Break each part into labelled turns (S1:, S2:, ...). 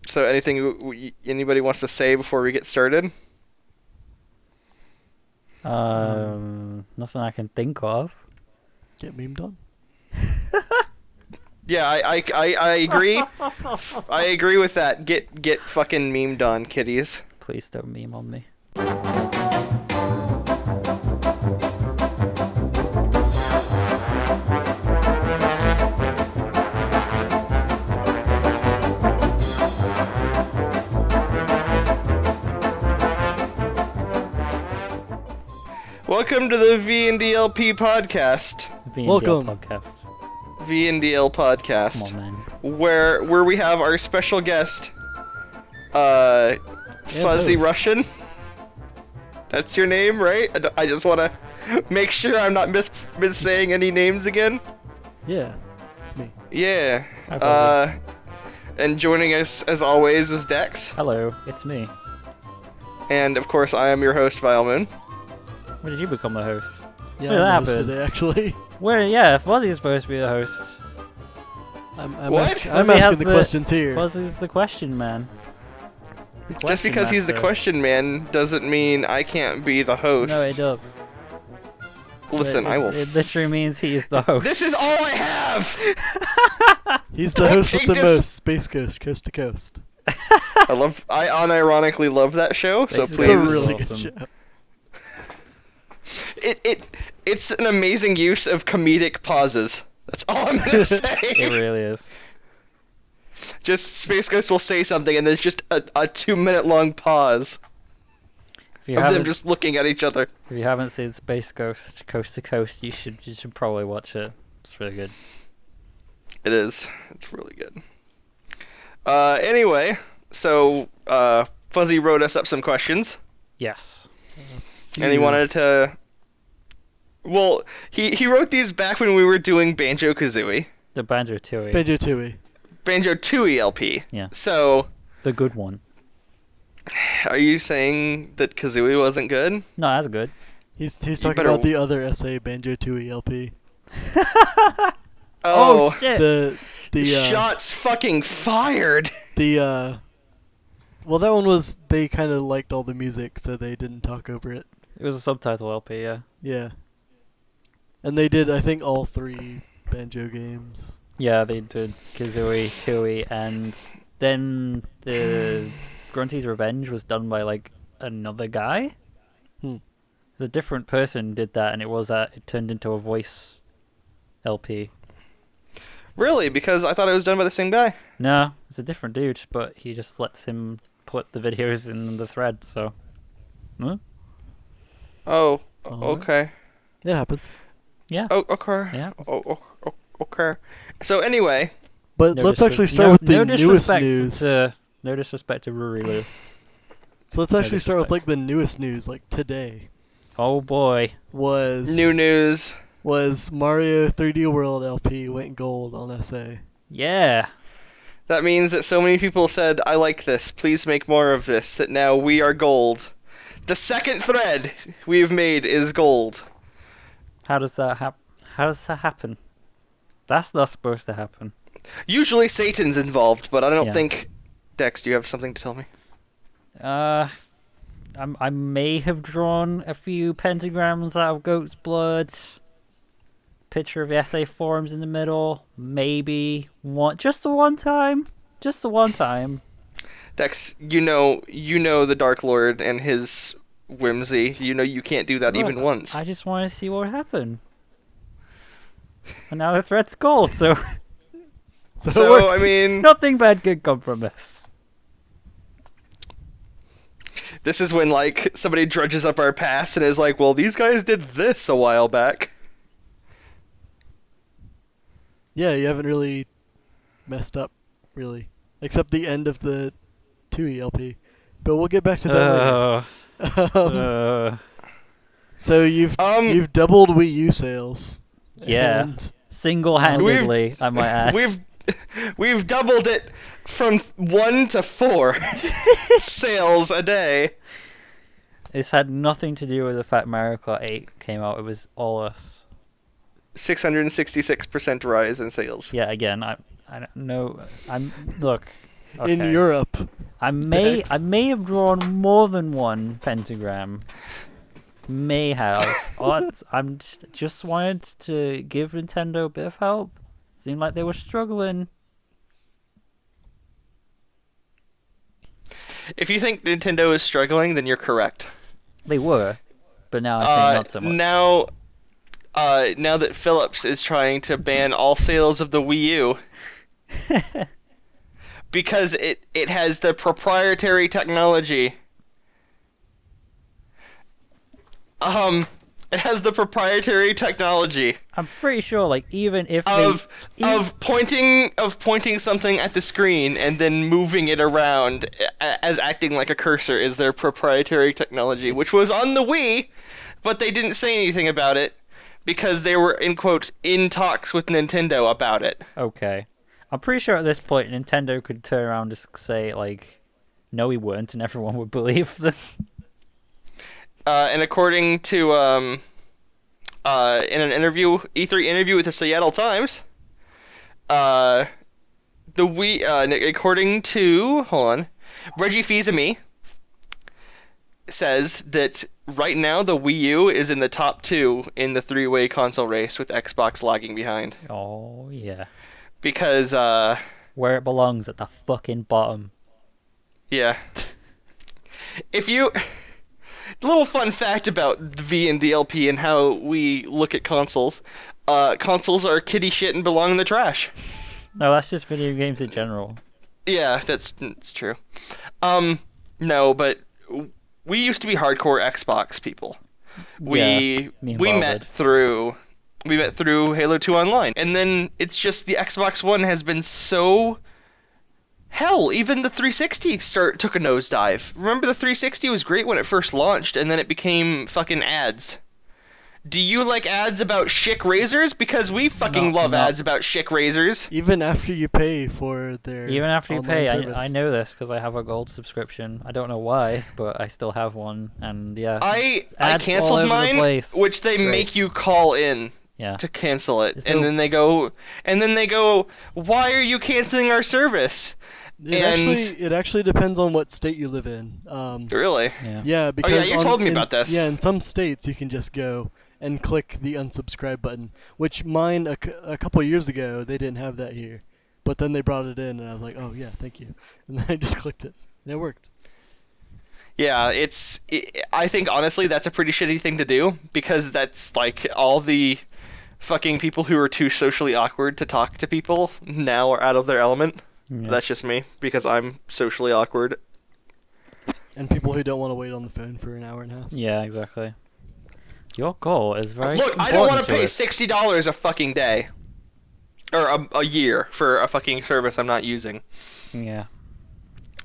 S1: So anything anybody wants to say before we get started?
S2: Nothing I can think of.
S3: Get memed on.
S1: Yeah, I agree. I agree with that. Get fucking memed on, kiddies.
S2: Please don't meme on me.
S1: Welcome to the VNDLP podcast.
S2: VNDL
S3: Welcome.
S2: podcast.
S1: VNDL podcast.
S2: Come on, man.
S1: Where we have our special guest, Fuzzy
S3: host.
S1: Russian. That's your name, right? I just want to make sure I'm not missaying any names again.
S3: Yeah, it's me.
S1: Yeah.
S2: Hi, Fuzzy.
S1: And joining us as always is Dex,
S2: Hello, it's me.
S1: and of course I am your host, Vilemoon.
S2: When did you become the host?
S3: Yeah,
S2: What
S3: I'm the host
S2: happened?
S3: today, actually.
S2: Yeah, Fuzzy's supposed to be the host.
S3: I'm
S1: What?
S3: I'm
S2: Fuzzy has
S3: asking the questions here.
S2: Fuzzy's the question man. The
S1: Just
S2: question
S1: because he's the
S2: master.
S1: question man doesn't mean I can't be the host.
S2: No, it does.
S1: Listen,
S2: it,
S1: I will.
S2: It literally means he's the host.
S1: This is all I have.
S3: He's the
S1: Don't
S3: host with
S1: take
S3: the
S1: this-
S3: most, Space Ghost, coast to coast.
S1: I unironically love that show, so
S2: It's a
S1: please.
S3: It's a really good
S2: awesome.
S3: show.
S1: It's an amazing use of comedic pauses. That's all I'm gonna say.
S2: It really is.
S1: Just Space Ghost will say something, and there's just a 2-minute long pause
S2: If you
S1: of them
S2: haven't,
S1: just looking at each other.
S2: if you haven't seen Space Ghost Coast to Coast, you should probably watch it. It's really good.
S1: It is. It's really good. Anyway, so Fuzzy wrote us up some questions,
S2: Yes.
S1: and he wanted to. Well, he wrote these back when we were doing Banjo-Kazooie.
S2: The Banjo-Tooie.
S3: Banjo-Tooie.
S1: Banjo-Tooie LP.
S2: Yeah.
S1: So,
S2: The good one.
S1: are you saying that Kazooie wasn't good?
S2: No, that's good.
S3: He's talking
S1: better-
S3: about the other essay, Banjo-Tooie LP.
S2: Oh, shit!
S3: The
S1: Shots fucking fired!
S3: well, that one was, they kind of liked all the music, so they didn't talk over it.
S2: It was a subtitle LP, yeah.
S3: Yeah. And they did, I think, all 3 Banjo games.
S2: Yeah, they did Kazooie, Tooie, and then the Grunty's Revenge was done by, like, another guy?
S3: Hmm.
S2: A different person did that, and it turned into a voice LP.
S1: Really? Because I thought it was done by the same guy.
S2: No, it's a different dude, but he just lets him put the videos in the thread, so... Huh?
S1: Oh,
S3: Alright.
S1: okay.
S3: It happens.
S2: Yeah.
S1: Oh, okay.
S2: Yeah.
S1: Okay. So anyway,
S3: But
S2: No
S3: let's
S2: disres-
S3: actually start
S2: no-
S3: with the
S2: no
S3: newest
S2: disrespect
S3: news.
S2: No disrespect to Rurilu.
S3: So let's actually start with
S2: disrespect.
S3: like the newest news, like today
S2: Oh boy.
S3: was
S1: new news.
S3: was Mario 3D World LP went gold on SA.
S2: Yeah.
S1: That means that so many people said, I like this, please make more of this, that now we are gold. The second thread we've made is gold.
S2: How does that happen? That's not supposed to happen.
S1: Usually Satan's involved, but I don't
S2: Yeah.
S1: think... Dex, do you have something to tell me?
S2: I may have drawn a few pentagrams out of goat's blood. Picture of the essay forums in the middle. Maybe just the one time. Just the one time.
S1: Dex, you know the Dark Lord and his whimsy. You know you can't do that even
S2: Look,
S1: once.
S2: I just want to see what would happen. And now the threat's gold, so
S3: So, it
S1: So,
S3: worked.
S1: I mean,
S2: nothing bad could come from this.
S1: this is when, like, somebody drudges up our past and is like, well, these guys did this a while back.
S3: yeah, you haven't really messed up, really, except the end of the 2E LP. But we'll get back to that later.
S2: Uh,
S3: So you've doubled Wii U sales.
S2: Yeah.
S3: And
S2: single-handedly, I might add.
S1: We've doubled it from 1 to 4 sales a day.
S2: It's had nothing to do with the fact Mario Kart 8 came out. It was all us.
S1: 666% rise in sales.
S2: Yeah, again, I don't know. Look. Okay.
S3: in Europe,
S2: I may
S3: Thanks.
S2: have drawn more than one pentagram. May have. I'm just wanted to give Nintendo a bit of help. Seemed like they were struggling.
S1: If you think Nintendo is struggling, then you're correct.
S2: They were, but now I think not so much.
S1: Now that Philips is trying to ban all sales of the Wii U because it has the proprietary technology. It has the proprietary technology
S2: I'm pretty sure, like, even if
S1: of
S2: they
S1: pointing something at the screen and then moving it around as acting like a cursor is their proprietary technology, which was on the Wii, but they didn't say anything about it because they were in talks with Nintendo about it.
S2: okay, I'm pretty sure at this point Nintendo could turn around and just say like, no, we weren't, and everyone would believe them.
S1: And according to in an E3 interview with the Seattle Times, the Wii, according to Reggie Fils-Aimé says that right now the Wii U is in the top 2 in the 3-way console race with Xbox lagging behind.
S2: Oh yeah,
S1: Because
S2: where it belongs, at the fucking bottom.
S1: yeah. If you little fun fact about the VNDLP and how we look at consoles. Consoles are kitty shit and belong in the trash.
S2: No, that's just video games in general.
S1: Yeah, that's true. No, but we used to be hardcore Xbox people.
S2: Me and
S1: We
S2: Bob
S1: met
S2: did.
S1: through Halo 2 Online. And then it's just the Xbox One has been so hell, even the 360 took a nosedive. Remember the 360 was great when it first launched, and then it became fucking ads. Do you like ads about chic razors? Because we fucking love
S2: No.
S1: ads about chic razors.
S3: Even after you pay for their
S2: Even after you
S3: online
S2: pay,
S3: service.
S2: I know this because I have a gold subscription. I don't know why, but I still have one, and yeah.
S1: I
S2: Ads all
S1: canceled
S2: over the
S1: mine,
S2: place.
S1: which they
S2: Great.
S1: make you call in
S2: Yeah.
S1: to cancel it,
S2: There's
S1: and
S2: no-
S1: then they go, "Why are you canceling our service?"
S3: It actually depends on what state you live in.
S1: Really?
S2: Yeah.
S3: Yeah, because
S1: you told me about this.
S3: Yeah, in some states you can just go and click the unsubscribe button, which mine a couple years ago they didn't have that here, but then they brought it in and I was like, oh yeah, thank you, and then I just clicked it and it worked.
S1: Yeah, I think honestly that's a pretty shitty thing to do because that's like all the fucking people who are too socially awkward to talk to people now are out of their element.
S2: Yeah.
S1: That's just me because I'm socially awkward.
S3: And people who don't want to wait on the phone for an hour and a half.
S2: Yeah, exactly. Your goal is very
S1: Look, I don't want
S2: important
S1: to pay
S2: us.
S1: $60 a fucking day or a year for a fucking service I'm not using.
S2: Yeah.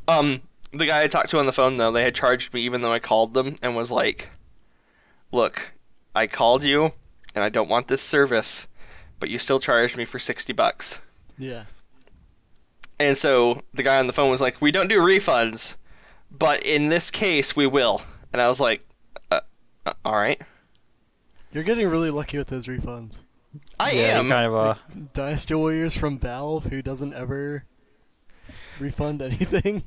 S1: The guy I talked to on the phone though, they had charged me even though I called them and was like, "Look, I called you and I don't want this service, but you still charged me for $60."
S3: Yeah.
S1: And so the guy on the phone was like, "We don't do refunds, but in this case we will." And I was like, "All right."
S3: You're getting really lucky with those refunds.
S1: I
S2: Yeah,
S1: am.
S2: you kind of are.
S3: Dynasty Warriors from Valve, who doesn't ever refund anything.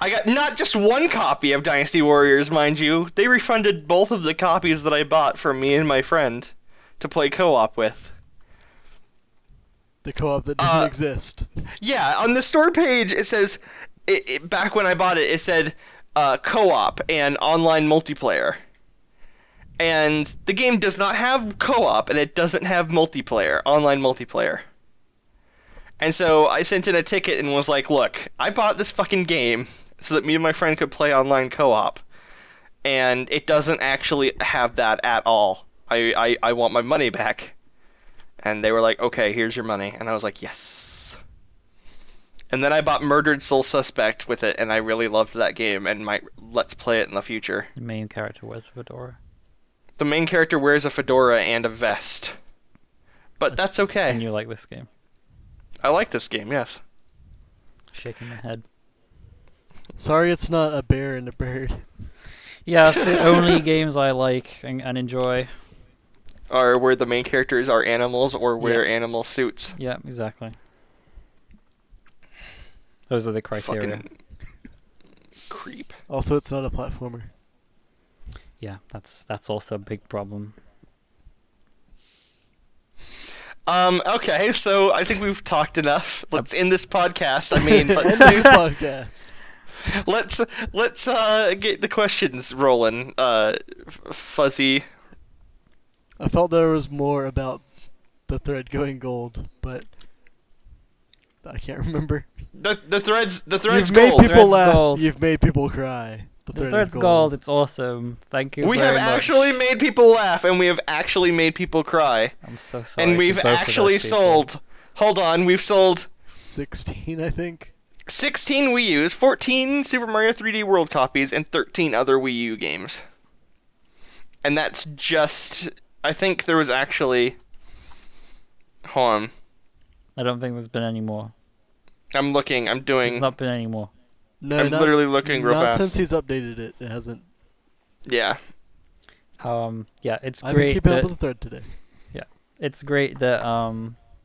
S1: I got not just one copy of Dynasty Warriors, mind you. They refunded both of the copies that I bought for me and my friend to play co-op with.
S3: The co-op that didn't exist.
S1: Yeah, on the store page it says, back when I bought it, it said co-op and online multiplayer. And the game does not have co-op, and it doesn't have online multiplayer. And so I sent in a ticket and was like, "Look, I bought this fucking game so that me and my friend could play online co-op, and it doesn't actually have that at all. I want my money back." And they were like, "Okay, here's your money." And I was like, "Yes." And then I bought Murdered Soul Suspect with it, and I really loved that game and might let's play it in the future.
S2: The main character wears a fedora.
S1: The main character wears a fedora and a vest. But that's okay.
S2: And you like this game.
S1: I like this game, yes.
S2: Shaking my head.
S3: Sorry it's not a bear and a bird.
S2: Yeah, it's the only games I like and enjoy.
S1: Or where the main characters are animals or wear
S2: Yeah.
S1: animal suits.
S2: Yeah, exactly. Those are the criteria.
S1: Fucking Creep.
S3: Also, it's not a platformer.
S2: Yeah, that's also a big problem.
S1: Okay, so I think we've talked enough. Let's end this podcast. I mean,
S3: End
S1: let's
S3: of this podcast.
S1: let's get the questions rolling. Fuzzy.
S3: I felt there was more about the thread going gold, but I can't remember.
S1: The thread's
S3: You've made
S1: gold.
S3: people
S2: Thread's
S3: laugh.
S2: gold.
S3: You've made people cry. The
S2: The
S3: thread
S2: thread's
S3: is
S2: gold.
S3: gold.
S2: It's awesome. Thank you
S1: We
S2: very
S1: have
S2: much.
S1: actually made people laugh, and we have actually made people cry.
S2: I'm so sorry.
S1: And
S2: to
S1: we've
S2: both of those
S1: actually
S2: people.
S1: sold. Hold on, we've sold
S3: 16, I think.
S1: 16 Wii U's, 14 Super Mario 3D World copies, and 13 other Wii U games. And that's just... I think there was actually... Hold on.
S2: I don't think there's been any more.
S1: I'm looking. I'm doing...
S2: There's not been any more.
S3: No,
S1: I'm
S3: not,
S1: literally looking real
S3: not
S1: fast.
S3: since he's updated it. It hasn't.
S1: Yeah.
S2: Yeah, it's
S3: I've been
S2: great
S3: keeping
S2: that
S3: up with the thread today.
S2: it's great that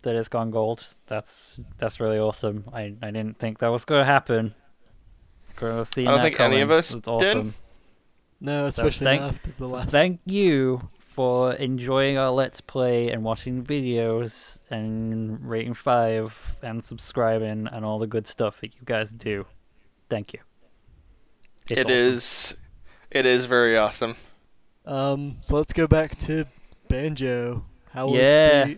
S2: that it's gone gold. That's really awesome. I didn't think that was gonna happen. I
S1: I don't think any of us
S2: It's awesome.
S3: No, especially
S2: thank-
S3: not after the last.
S2: Thank you for enjoying our Let's Play and watching videos and rating 5 and subscribing and all the good stuff that you guys do. Thank you. It's awesome.
S1: It is very awesome.
S3: So let's go back to Banjo. How was
S2: Yeah.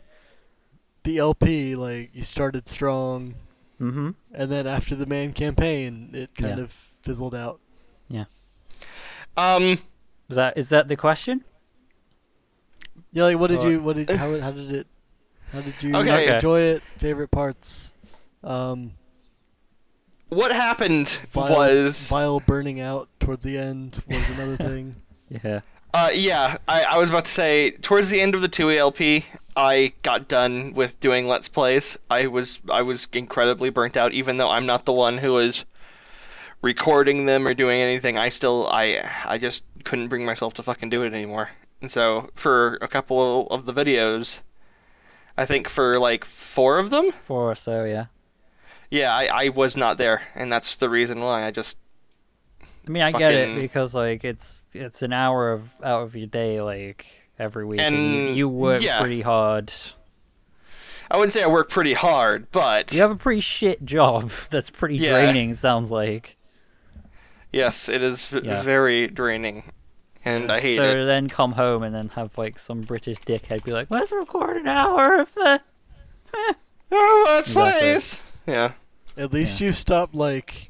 S3: the LP? Like, you started strong,
S2: Mm-hmm.
S3: and then after the main campaign, it kind
S2: Yeah.
S3: of fizzled out.
S2: Is that the question?
S3: Yeah, like what did
S2: Or-
S3: you? What did? How did it? How did you
S1: Okay.
S3: enjoy it? Favorite parts?
S1: What happened
S3: Vial,
S1: was...
S3: Vial burning out towards the end was another thing.
S2: Yeah.
S1: Yeah, I was about to say, towards the end of the 2 LP, I got done with doing Let's Plays. I was incredibly burnt out, even though I'm not the one who was recording them or doing anything. I just couldn't bring myself to fucking do it anymore. And so, for a couple of the videos, I think for like 4 of them,
S2: 4 or so, yeah.
S1: yeah, I was not there, and that's the reason why. I
S2: I mean, I get it
S1: Fucking-
S2: because like it's an hour out of your day like every week, and
S1: And,
S2: you work
S1: yeah.
S2: pretty hard.
S1: I wouldn't say I work pretty hard, but
S2: You have a pretty shit job that's pretty
S1: Yeah.
S2: draining. Sounds like.
S1: yes, it is
S2: Yeah.
S1: very draining, and I hate
S2: So
S1: it.
S2: then come home and then have like some British dickhead be like, "Let's record an hour of the."
S1: Oh, Let's
S2: Exactly.
S1: Plays! Yeah.
S3: At least you stopped like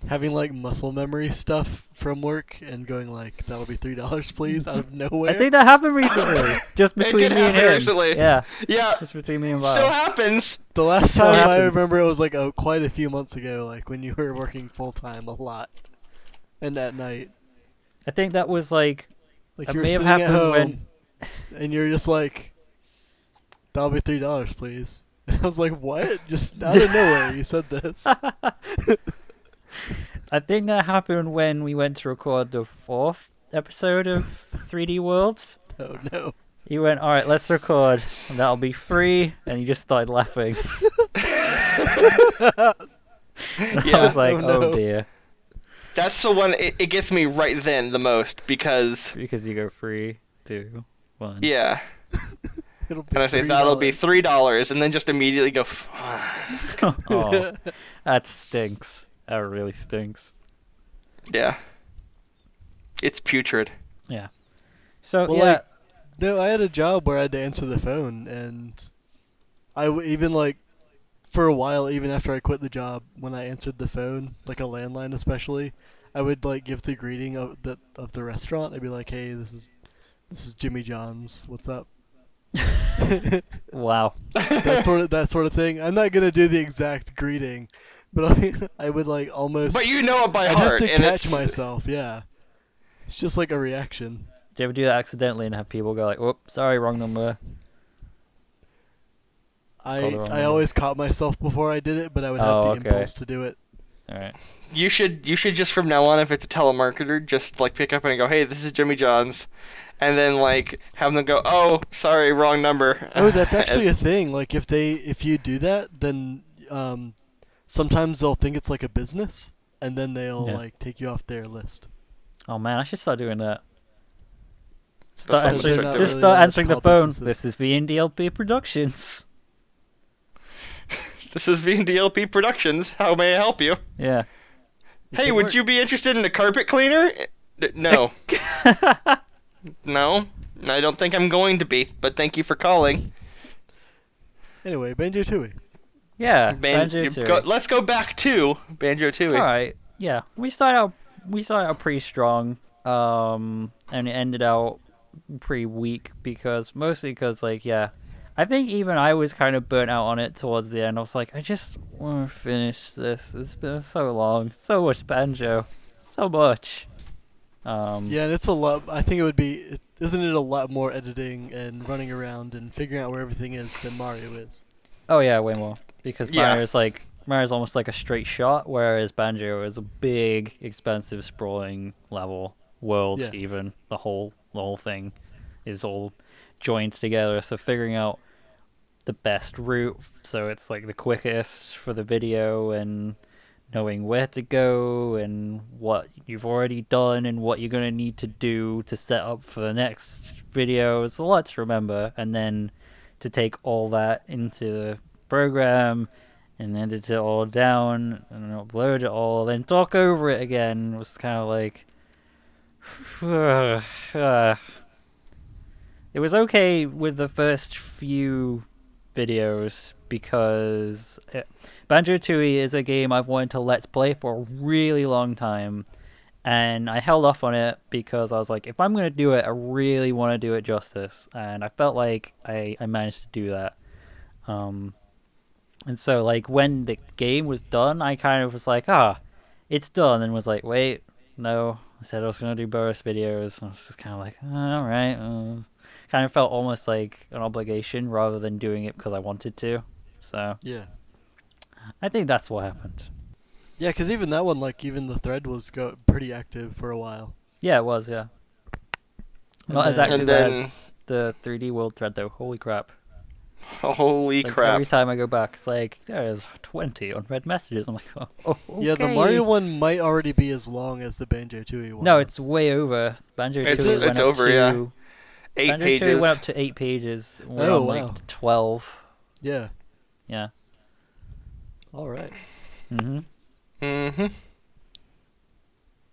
S3: having like muscle memory stuff from work and going like, "That'll be $3, please," out of nowhere.
S2: I think that happened recently, just
S1: It
S2: between
S1: did
S2: me and
S1: happen
S2: him.
S1: recently.
S2: Yeah,
S1: Yeah,
S2: just between me and
S1: still
S2: Val.
S1: happens.
S3: The last
S2: What
S3: time I
S2: happens?
S3: remember it was like quite a few months ago, like when you were working full time a lot, and at night,
S2: I think that was like
S3: like
S2: That
S3: you were
S2: may have
S3: sitting at
S2: happened
S3: home,
S2: when-
S3: and you're just like, "That'll be $3, please." And I was like, "What?" Just out of nowhere, you said this.
S2: I think that happened when we went to record the 4th episode of 3D Worlds.
S3: Oh no.
S2: You went, "All right, let's record, and that'll be free," and you just started laughing. I
S1: Yeah.
S2: was like,
S3: Oh, no.
S2: "Oh dear,"
S1: That's the one. It gets me right then the most because
S2: because you go 3, 2, 1.
S1: yeah,
S3: It'll be
S1: and I say that'll be
S3: $3.
S1: $3, and then just immediately go.
S2: Oh, that stinks. That really stinks.
S1: Yeah, it's putrid.
S2: Yeah. So
S3: Well,
S2: yeah,
S3: like, no, I had a job where I had to answer the phone, and even like for a while, even after I quit the job, when I answered the phone, like a landline especially, I would like give the greeting of the restaurant. I'd be like, "Hey, this is Jimmy John's. What's up?"
S2: wow.
S3: that sort of thing. I'm not gonna do the exact greeting, but I mean, I would like almost.
S1: But you know it by
S3: I'd have
S1: heart,
S3: to
S1: and
S3: catch
S1: it's
S3: myself. Yeah, it's just like a reaction.
S2: Do you ever do that accidentally and have people go like, "Whoops, sorry, wrong number"? Call the wrong
S3: I
S2: number.
S3: always caught myself before I did it, but I would have
S2: Oh,
S3: the
S2: okay.
S3: impulse to do it.
S2: All right.
S1: you should just from now on, if it's a telemarketer, just like pick up and go, "Hey, this is Jimmy John's," and then like have them go, "Oh, sorry, wrong number."
S3: Oh, that's actually a thing. Like if you do that, then sometimes they'll think it's like a business. and then they'll
S2: Yeah.
S3: like take you off their list.
S2: Oh man, I should start doing that.
S1: Start
S3: Because they're
S1: answering-
S3: not
S2: Just
S3: really,
S2: start answering the
S3: call
S2: phone.
S3: businesses.
S2: This is VNDLP Productions.
S1: This is VNDLP Productions. How may I help you?
S2: Yeah.
S1: Hey,
S3: could
S1: would
S3: work.
S1: you be interested in a carpet cleaner? No. No, I don't think I'm going to be, but thank you for calling.
S3: Anyway, Banjo-Tooie.
S2: Yeah. Banjo-Tooie.
S1: Let's go back to Banjo-Tooie.
S2: All right. Yeah. We started out pretty strong. And it ended out pretty weak mostly because like I think even I was kind of burnt out on it towards the end. I was like, I just want to finish this. It's been so long, so much banjo, so much.
S3: Yeah, and it's a lot. I think it would be. Isn't it a lot more editing and running around and figuring out where everything is than Mario is?
S2: Oh yeah, way more because
S1: Yeah.
S2: Mario's almost like a straight shot, whereas Banjo is a big, expensive, sprawling level world.
S3: Yeah.
S2: Even the whole thing is all joined together. So figuring out the best route, so it's like the quickest for the video, and knowing where to go and what you've already done and what you're going to need to do to set up for the next video. It's a lot to remember, and then to take all that into the program and edit it all down and upload it all, then talk over it again was kind of like it was okay with the first few videos because Banjo-Tooie is a game I've wanted to let's play for a really long time, and I held off on it because I was like, if I'm going to do it, I really want to do it justice, and I felt like I managed to do that. And so like when the game was done, I kind of was like, it's done, and was like, wait, no, I said I was going to do bonus videos, and I was just kind of like, all right. Kind of felt almost like an obligation rather than doing it because I wanted to. So
S3: Yeah.
S2: I think that's what happened.
S3: Yeah, because even that one, like, even the thread was pretty active for a while.
S2: Yeah, it was, yeah.
S3: And
S2: Not as
S3: then-
S2: active
S1: And then-
S2: as the 3D World thread, though. Holy crap.
S1: Holy
S2: Like,
S1: crap.
S2: every time I go back, it's like, there's 20 unread messages. I'm like, oh, okay.
S3: Yeah, the Mario one might already be as long as the Banjo-Tooie one.
S2: No, it's way over. Banjo-Tooie
S1: It's
S2: went up
S1: over,
S2: to...
S1: yeah. 8
S2: Banjo-Tooie
S1: pages.
S2: went up to 8 pages. We're
S3: Oh,
S2: on,
S3: wow.
S2: like, 12.
S3: Yeah.
S2: Yeah.
S3: All right.
S2: Mm-hmm.
S1: Mm-hmm.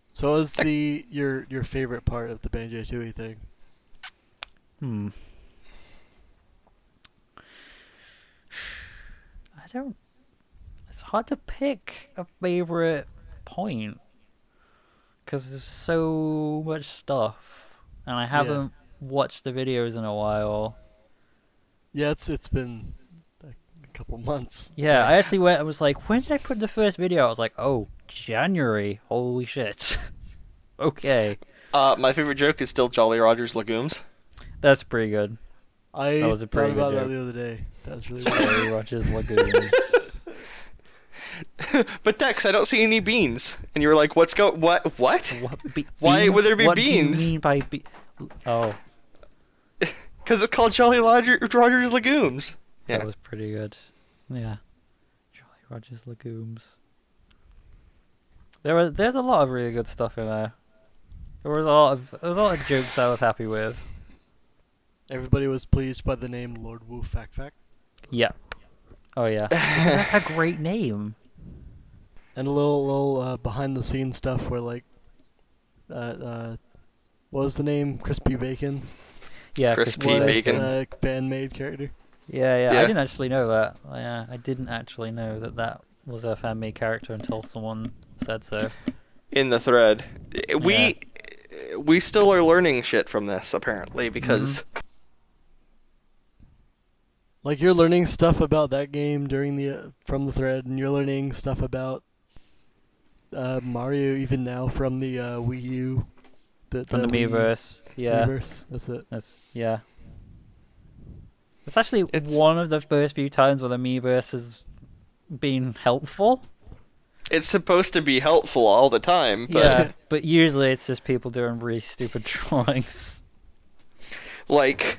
S3: So what was your favorite part of the Banjo-Tooie thing?
S2: It's hard to pick a favorite point because there's so much stuff, and I haven't watched the videos in a while.
S3: Yeah, it's been a couple months.
S2: Yeah,
S3: so-
S2: I actually went. I was like, when did I put the first video? I was like, oh, January. Holy shit. Okay,
S1: My favorite joke is still Jolly Roger's legumes.
S2: that's pretty good.
S3: I
S2: That was a
S3: thought
S2: pretty
S3: about
S2: good
S3: that
S2: joke.
S3: the other day. That was really weird.
S2: Jolly Roger's Lagoons.
S1: But Dex, I don't see any beans. And you were like, what? What?
S2: What?
S1: Why would there be
S2: What
S1: beans?
S2: do you mean by Oh,
S1: Because it's called Jolly Roger's legumes.
S2: that
S1: Yeah.
S2: was pretty good. Yeah. Jolly Roger's Legumes. There's a lot of really good stuff in there. There was a lot of jokes I was happy with.
S3: Everybody was pleased by the name Lord Wu Fact Fact.
S2: Yeah. Oh yeah. That's a great name.
S3: And a little behind the scenes stuff where like what was the name? Crispy Bacon
S2: Yeah.
S1: Crispy
S3: was
S1: Bacon.
S3: a fan made character.
S2: Yeah. I
S1: Yeah.
S2: didn't actually know that. Yeah, I didn't actually know that was a fan made character until someone said so.
S1: In the thread. We still are learning shit from this, apparently, because...
S3: Like you're learning stuff about that game during the from the thread, and you're learning stuff about Mario even now from the Wii U.
S2: From the Miiverse. Yeah.
S3: Miiverse, that's it.
S2: Yeah. It's actually
S1: It's-
S2: one of the first few times where the Miiverse has been helpful.
S1: It's supposed to be helpful all the time, but
S2: Yeah, but usually it's just people doing really stupid drawings.
S1: like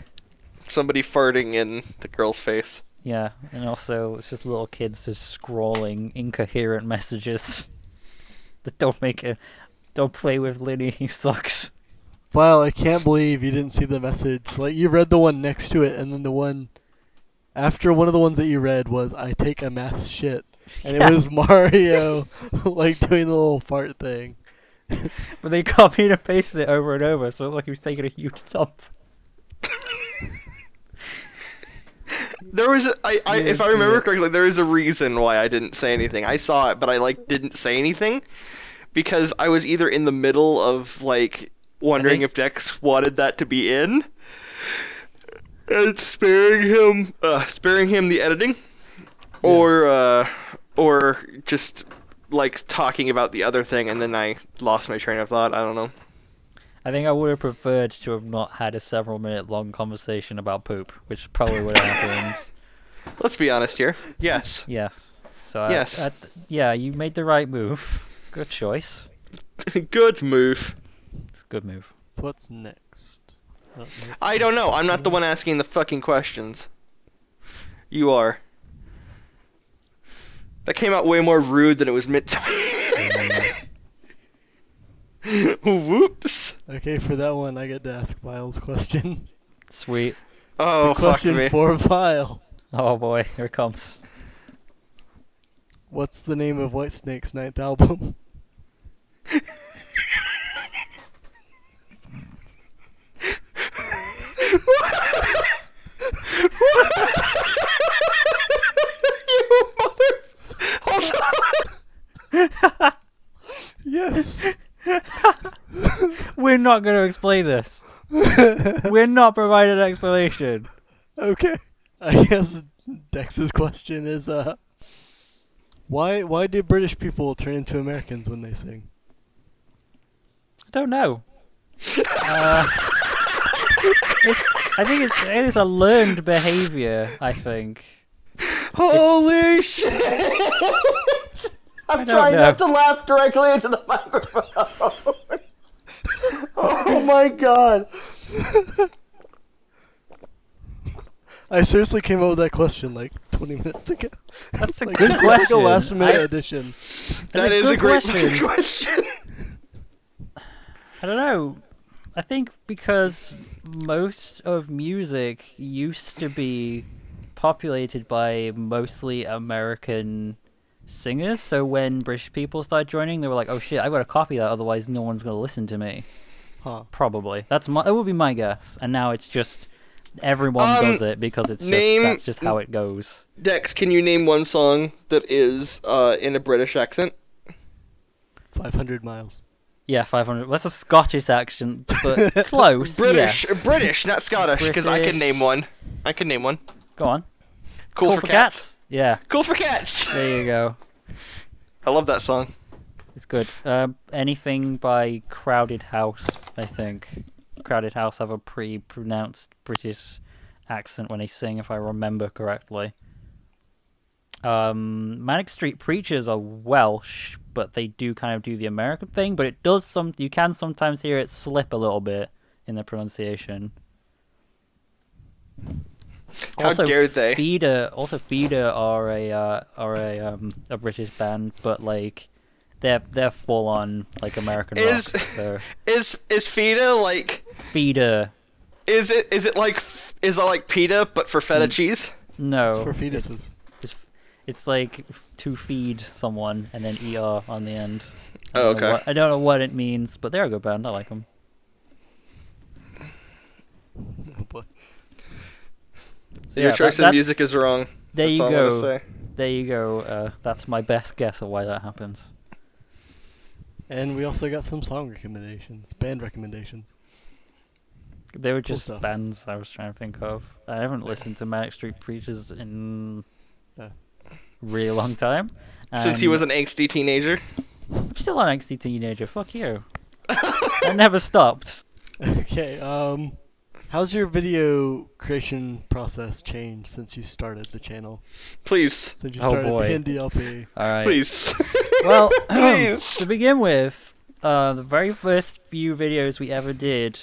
S1: somebody farting in the girl's face.
S2: Yeah, and also it's just little kids just scrawling incoherent messages. Don't make it. Don't play with Linny. He sucks.
S3: Wow, I can't believe you didn't see the message. Like, you read the one next to it, and then the one after one of the ones that you read was, I take a mass shit. And
S2: Yeah.
S3: it was Mario, like, doing the little fart thing.
S2: But they copied and pasted it over and over, so it looked like he was taking a huge dump.
S1: There was, if I remember
S2: Shit.
S1: correctly, there is a reason why I didn't say anything. I saw it, but I didn't say anything because I was either in the middle of wondering if Dex wanted that to be in, and sparing him the editing, or just talking about the other thing, and then I lost my train of thought. I don't know.
S2: I think I would have preferred to have not had a several-minute long conversation about poop, which probably would have happened.
S1: Let's be honest here. Yes.
S2: Yes. So
S1: Yes.
S2: yeah, you made the right move. Good choice.
S1: Good move.
S2: It's a good move.
S3: So what's next?
S1: I don't know. I'm not the one asking the fucking questions. You are. That came out way more rude than it was meant to be. Whoops.
S3: Okay, for that one, I get to ask Vile's question.
S2: Sweet.
S1: Oh,
S3: The question
S1: fuck me.
S3: for Vile.
S2: Oh boy, here it comes.
S3: What's the name of Whitesnake's ninth album?
S1: You mother... Hold on.
S3: Yes.
S2: We're not going to explain this. We're not providing an explanation.
S3: Okay. I guess Dex's question is, why do British people turn into Americans when they sing?
S2: I don't know. I think it is a learned behavior, I think.
S1: Holy shit! I'm
S2: don't
S1: trying
S2: know.
S1: not to laugh directly into the microphone. Oh my god.
S3: I seriously came up with that question like 20 minutes ago.
S2: That's a
S3: Like,
S2: good
S3: this is like a
S2: question.
S3: last minute addition.
S1: That
S2: a
S1: is a
S2: good
S1: great
S2: question.
S1: question.
S2: I don't know. I think because most of music used to be populated by mostly American singers, so when British people started joining, they were like, "Oh shit, I've got to copy that, otherwise no one's gonna listen to me."
S3: Huh.
S2: Probably. That would be my guess. And now it's just everyone does it because it's that's just how it goes.
S1: Dex, can you name one song that is in a British accent?
S3: 500 miles.
S2: Yeah, 500. That's a Scottish accent, but close.
S1: British,
S2: yes.
S1: British, not Scottish, because I
S2: British.
S1: can name one. I can name one.
S2: Go on.
S1: Cool for cats.
S2: Yeah,
S1: Cool for cats.
S2: there you go.
S1: I love that song.
S2: It's good. Anything by Crowded House, I think. Crowded House have a pretty pronounced British accent when they sing, if I remember correctly. Manic Street Preachers are Welsh, but they do kind of do the American thing, but it does you can sometimes hear it slip a little bit in the pronunciation.
S1: How dare they?
S2: Feeder are a British band, but they're full on American rock. So
S1: Is Feta like?
S2: Feeder,
S1: Is it like pita but for feta cheese?
S2: no,
S3: It's for fetuses.
S2: It's like to feed someone and then er on the end.
S1: Oh, okay.
S2: I don't know what it means, but they're a good band. I like them.
S3: Oh, boy.
S2: So
S1: Your
S2: yeah,
S1: choice in music is wrong.
S2: There
S1: That's
S2: you
S1: all
S2: go.
S1: I'm gonna say.
S2: There you go. That's my best guess of why that happens.
S3: And we also got some song recommendations, band recommendations.
S2: They were
S3: Cool
S2: just
S3: stuff.
S2: bands I was trying to think of. I haven't listened to Manic Street Preachers in
S3: Yeah.
S2: a really long time.
S1: Since he was an angsty teenager.
S2: I'm still an angsty teenager. Fuck you. I never stopped.
S3: Okay, how's your video creation process changed since you started the channel?
S1: Please.
S3: Since you
S2: Oh,
S3: started
S2: boy.
S3: VNDLP?
S2: All right.
S1: Please.
S2: Well,
S1: Please.
S2: to begin with, the very first few videos we ever did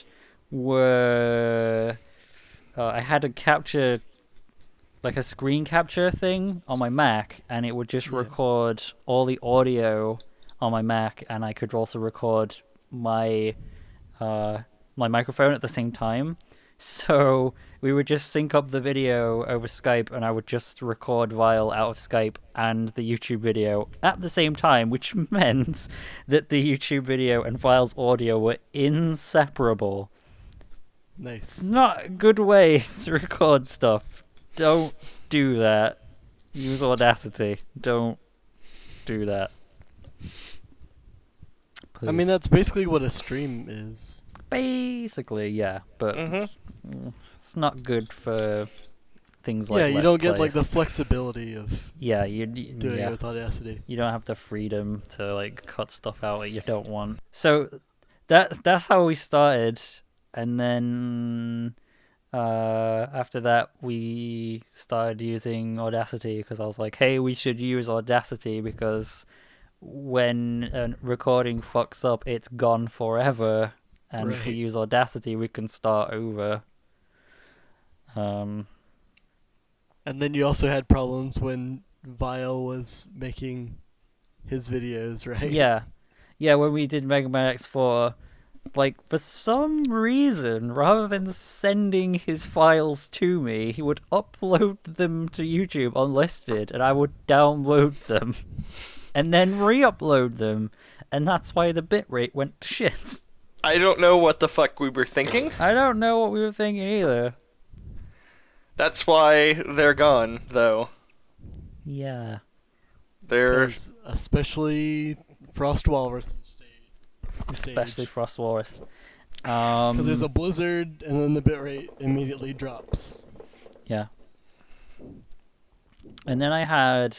S2: were I had to capture a screen capture thing on my Mac, and it would just
S3: Yeah.
S2: record all the audio on my Mac, and I could also record my my microphone at the same time. So we would just sync up the video over Skype, and I would just record Vile out of Skype and the YouTube video at the same time, which meant that the YouTube video and Vile's audio were inseparable. It's
S3: Nice.
S2: not a good way to record stuff. Don't do that. Use Audacity. Don't do that.
S3: I mean,
S2: Please.
S3: that's basically what a stream is.
S2: Basically, yeah, but it's not good for things like
S3: Yeah, you
S2: Let's
S3: don't get like
S2: Plays.
S3: the flexibility of doing
S2: yeah.
S3: it with Audacity.
S2: You don't have the freedom to like cut stuff out that you don't want. So that's how we started, and then after that we started using Audacity because I was like, hey, we should use Audacity because when a recording fucks up, it's gone forever, and if we
S3: Right.
S2: use Audacity, we can start over.
S3: And then you also had problems when Vile was making his videos, right?
S2: Yeah, when we did Mega Man X4, like, for some reason, rather than sending his files to me, he would upload them to YouTube unlisted, and I would download them, and then re-upload them, and that's why the bitrate went to shit.
S1: I don't know what the fuck we were thinking.
S2: I don't know what we were thinking either.
S1: That's why they're gone, though.
S2: Yeah.
S1: They're
S3: 'Cause especially Frost Walrus stage.
S2: Especially Frost Walrus.
S3: Because there's a blizzard, and then the bitrate immediately drops.
S2: Yeah. And then I had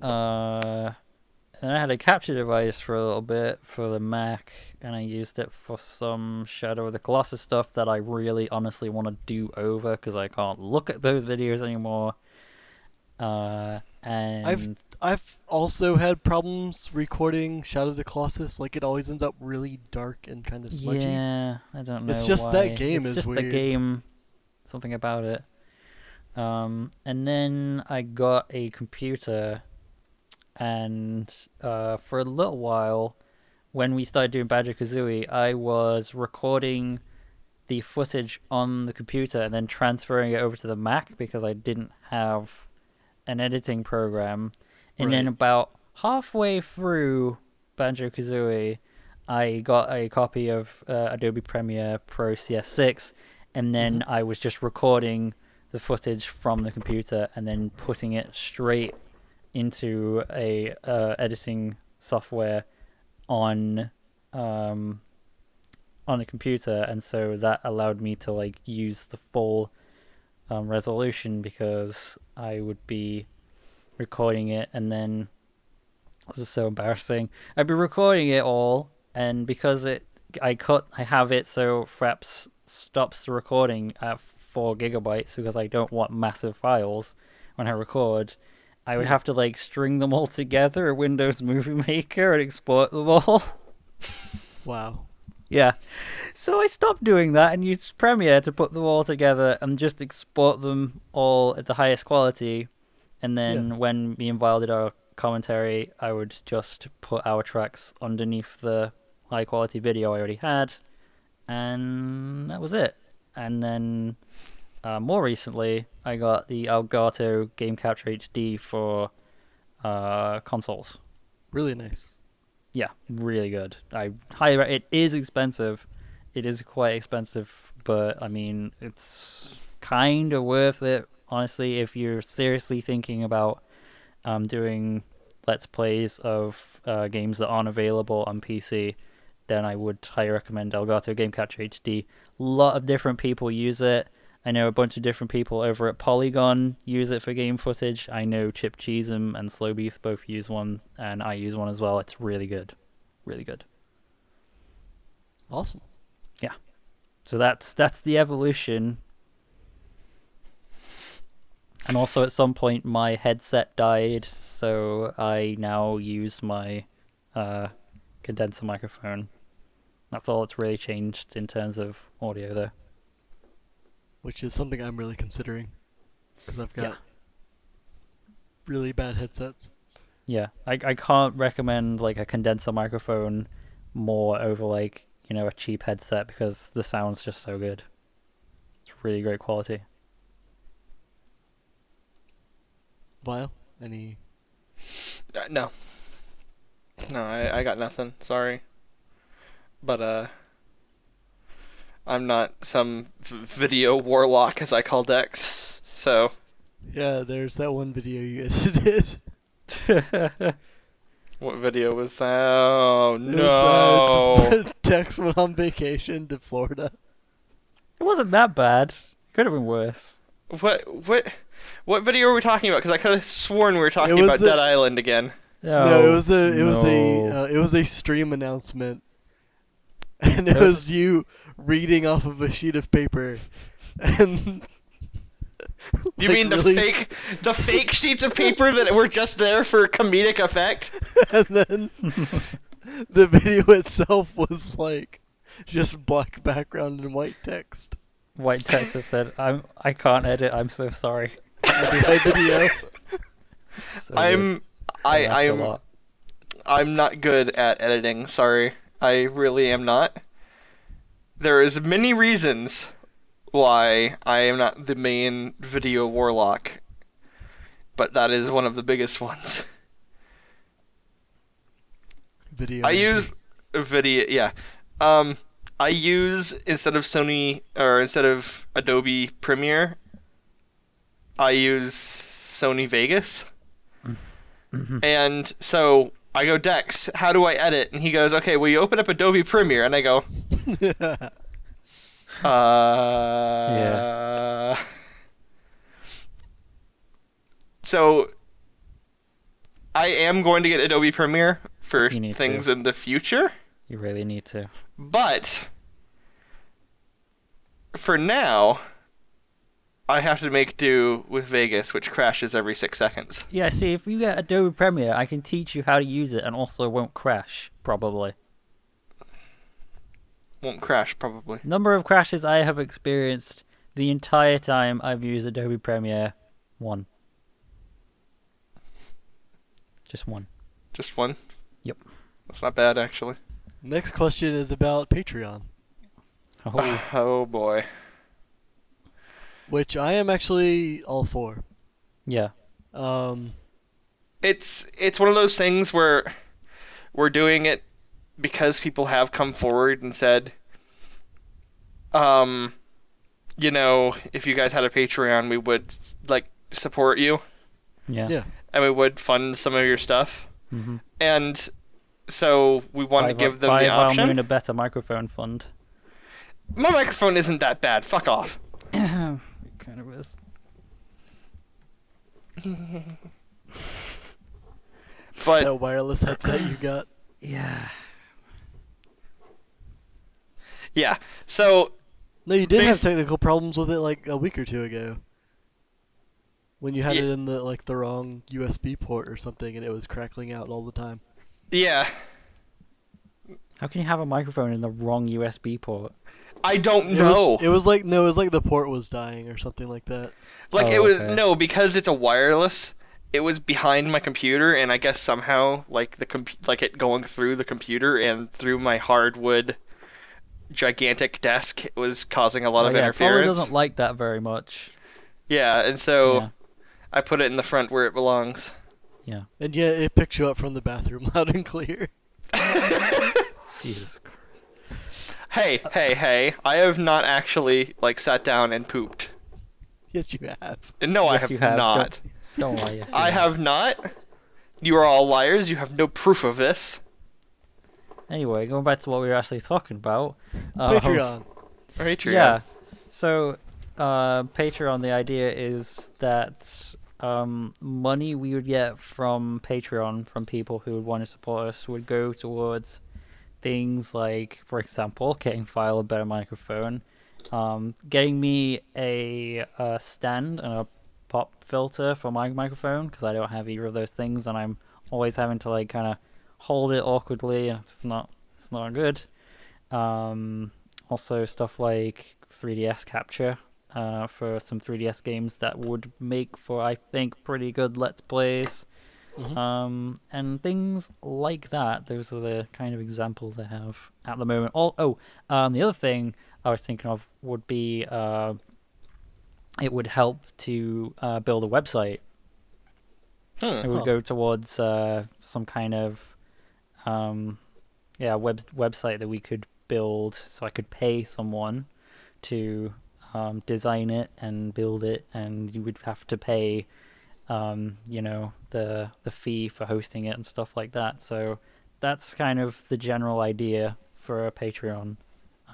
S2: a capture device for a little bit for the Mac, and I used it for some Shadow of the Colossus stuff that I really honestly want to do over because I can't look at those videos anymore. And
S3: I've also had problems recording Shadow of the Colossus. Like, it always ends up really dark and kind of smudgy.
S2: yeah, I don't know.
S3: It's just
S2: why.
S3: that game
S2: it's
S3: is
S2: just
S3: weird.
S2: the game, something about it. And then I got a computer, and for a little while, when we started doing Banjo-Kazooie, I was recording the footage on the computer and then transferring it over to the Mac because I didn't have an editing program. And then
S3: Right.
S2: about halfway through Banjo-Kazooie, I got a copy of Adobe Premiere Pro CS6, and then I was just recording the footage from the computer and then putting it straight into a editing software on a computer, and so that allowed me to like use the full resolution because I would be recording it, and then this is so embarrassing. I'd be recording it all, and because I have it so Fraps stops the recording at 4 gigabytes because I don't want massive files when I record. I would have to like string them all together in Windows Movie Maker and export them all.
S3: Wow.
S2: Yeah. So I stopped doing that and used Premiere to put them all together and just export them all at the highest quality. And then when me and Vile did our commentary, I would just put our tracks underneath the high quality video I already had. And that was it. And then more recently, I got the Elgato Game Capture HD for consoles.
S3: Really nice.
S2: Yeah, really good. It is expensive. It is quite expensive, but I mean, it's kind of worth it, honestly, if you're seriously thinking about doing Let's Plays of games that aren't available on PC, then I would highly recommend Elgato Game Capture HD. A lot of different people use it. I know a bunch of different people over at Polygon use it for game footage. I know Chip Cheesem and Slow Beef both use one, and I use one as well. It's really good. Really good.
S3: Awesome.
S2: Yeah. So that's the evolution. And also at some point my headset died, so I now use my condenser microphone. That's all that's really changed in terms of audio there.
S3: Which is something I'm really considering. Because I've got
S2: Yeah.
S3: really bad headsets.
S2: Yeah, I can't recommend like a condenser microphone more over like a cheap headset because the sound's just so good. It's really great quality.
S3: Vile? Any?
S1: No, no, I got nothing. Sorry, but I'm not some video warlock as I call Dex. So
S3: Yeah, there's that one video you edited.
S1: what video was that? Oh
S3: It was,
S1: no!
S3: Tex went on vacation to Florida.
S2: It wasn't that bad. It could have been worse.
S1: What video are we talking about? Because I could have sworn we were talking
S3: was
S1: about
S3: the-
S1: Dead Island again.
S3: No, it was
S2: no.
S3: a stream announcement, and it
S2: It was-
S3: was you reading off of a sheet of paper, and
S1: You
S3: like,
S1: mean the
S3: really
S1: fake sheets of paper that were just there for comedic effect?
S3: and then the video itself was like just black background and white text.
S2: White text that said, I can't edit. I'm so sorry.
S3: My video.
S2: So
S1: I'm
S2: good. I laughed a
S1: I'm
S2: lot.
S1: I'm not good at editing. Sorry, I really am not. There is many reasons why I am not the main video warlock, but that is one of the biggest ones.
S3: Video.
S1: I
S3: hunting.
S1: use video, yeah. I use instead of Adobe Premiere, I use Sony Vegas. And so I go, Dex, how do I edit? And he goes, okay, well, you open up Adobe Premiere. And I go,
S2: Yeah.
S1: So I am going to get Adobe Premiere for
S2: You need
S1: things
S2: to.
S1: in the future,
S2: You really need to.
S1: but for now, I have to make do with Vegas, which crashes every 6 seconds.
S2: Yeah, see, if you get Adobe Premiere, I can teach you how to use it and also won't crash, probably.
S1: Won't crash, probably.
S2: Number of crashes I have experienced the entire time I've used Adobe Premiere, 1. Just 1.
S1: Just one?
S2: Yep.
S1: That's not bad, actually.
S3: Next question is about Patreon,
S2: Oh,
S1: Oh boy.
S3: which I am actually all for.
S2: yeah.
S1: It's one of those things where we're doing it because people have come forward and said, if you guys had a Patreon, we would like support you
S2: Yeah.
S3: Yeah.
S1: and we would fund some of your stuff.
S2: Mm-hmm.
S1: And so we want to give them the option.
S2: Moon a better microphone fund.
S1: My microphone isn't that bad. Fuck off.
S2: It kind of is.
S1: But
S3: That wireless headset you got.
S2: Yeah.
S1: yeah, so
S3: No, you did have
S1: Bas-
S3: technical problems with it like a week or two ago. When you had
S1: Ye-
S3: it in the wrong USB port or something, and it was crackling out all the time.
S1: yeah,
S2: How can you have a microphone in the wrong USB port?
S1: I don't
S3: It
S1: know.
S3: was like no, it was like the port was dying or something like that.
S1: Like
S2: Oh,
S1: it was
S2: okay.
S1: no, because it's a wireless. It was behind my computer, and I guess somehow like it going through the computer and through my hardwood gigantic desk, it was causing a lot of
S2: yeah, it probably
S1: interference.
S2: doesn't like that very much.
S1: Yeah, and so
S2: Yeah.
S1: I put it in the front where it belongs.
S2: Yeah.
S3: And yeah, it picked you up from the bathroom loud and clear.
S2: Jesus Christ.
S1: Hey! I have not actually like sat down and pooped.
S3: Yes, you have.
S1: No, I
S2: Yes,
S1: have
S2: you have.
S1: not.
S2: Don't lie. Yes, you
S1: I have not. You are all liars. You have no proof of this.
S2: Anyway, going back to what we were actually talking about.
S3: Patreon.
S1: Patreon.
S2: Yeah. So, Patreon, the idea is that money we would get from Patreon from people who would want to support us would go towards things like, for example, getting File a better microphone, getting me a stand and a pop filter for my microphone because I don't have either of those things, and I'm always having to like kind of hold it awkwardly, and it's not good. Also stuff like 3DS capture for some 3DS games that would make for, I think, pretty good Let's Plays. And things like that. Those are the kind of examples I have at the moment. The other thing I was thinking of would be it would help to build a website. It would go towards some kind of website that we could build, so I could pay someone to design it and build it, and you would have to pay the fee for hosting it and stuff like that. So that's kind of the general idea for a Patreon,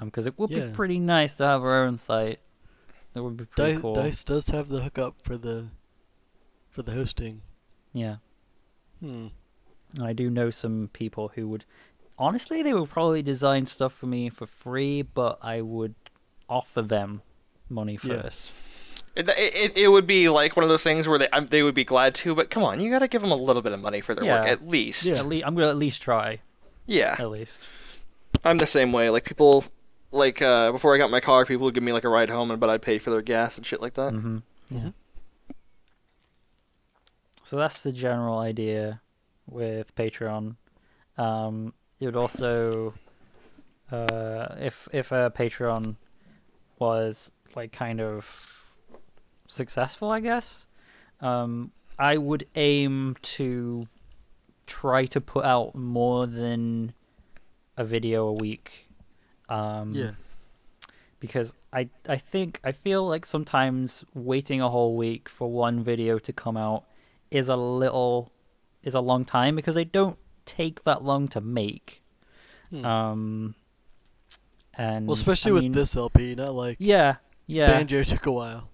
S2: because it would be pretty nice to have our own site. That would be pretty cool.
S3: Dice does have the hookup for the hosting.
S2: Yeah. I do know some people who would, honestly, they would probably design stuff for me for free, but I would offer them money first.
S1: It would be like one of those things where they would be glad to, but come on, you got to give them a little bit of money for their work at least.
S2: Yeah, I'm gonna at least try.
S1: Yeah,
S2: at least.
S1: I'm the same way. Like people, before I got my car, people would give me like a ride home, but I'd pay for their gas and shit like that.
S2: Yeah. So that's the general idea with Patreon. It would also, if a Patreon was like kind of successful, I guess, I would aim to try to put out more than a video a week. Because I feel like sometimes waiting a whole week for one video to come out is a long time, because they don't take that long to make. And
S3: especially with this LP, not like Banjo took a while.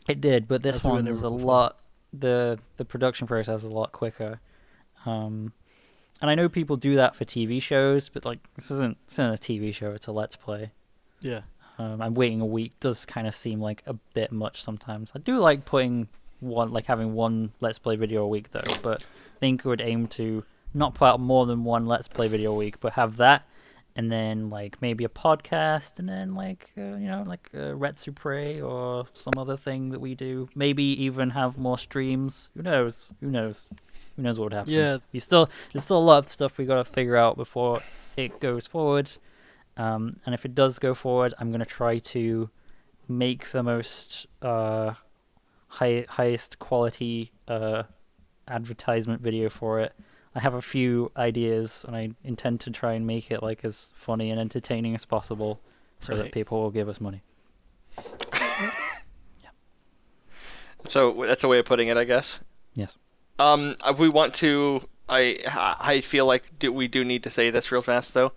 S2: It did, but this one is a lot. The production process is a lot quicker. And I know people do that for TV shows, but like this isn't a TV show; it's a Let's Play.
S3: Yeah.
S2: And waiting a week does kind of seem like a bit much sometimes. I do like having one Let's Play video a week though, but I think I would aim to not put out more than one Let's Play video a week, but have that, and then like maybe a podcast, and then like Retsupre or some other thing that we do. Maybe even have more streams. Who knows? Who knows what would happen?
S3: Yeah.
S2: There's still a lot of stuff we gotta figure out before it goes forward. And if it does go forward, I'm gonna try to make the most highest quality advertisement video for it. I have a few ideas, and I intend to try and make it like as funny and entertaining as possible, so that people will give us money.
S1: So that's a way of putting it, I guess.
S2: Yes.
S1: We want to. I feel like we do need to say this real fast though.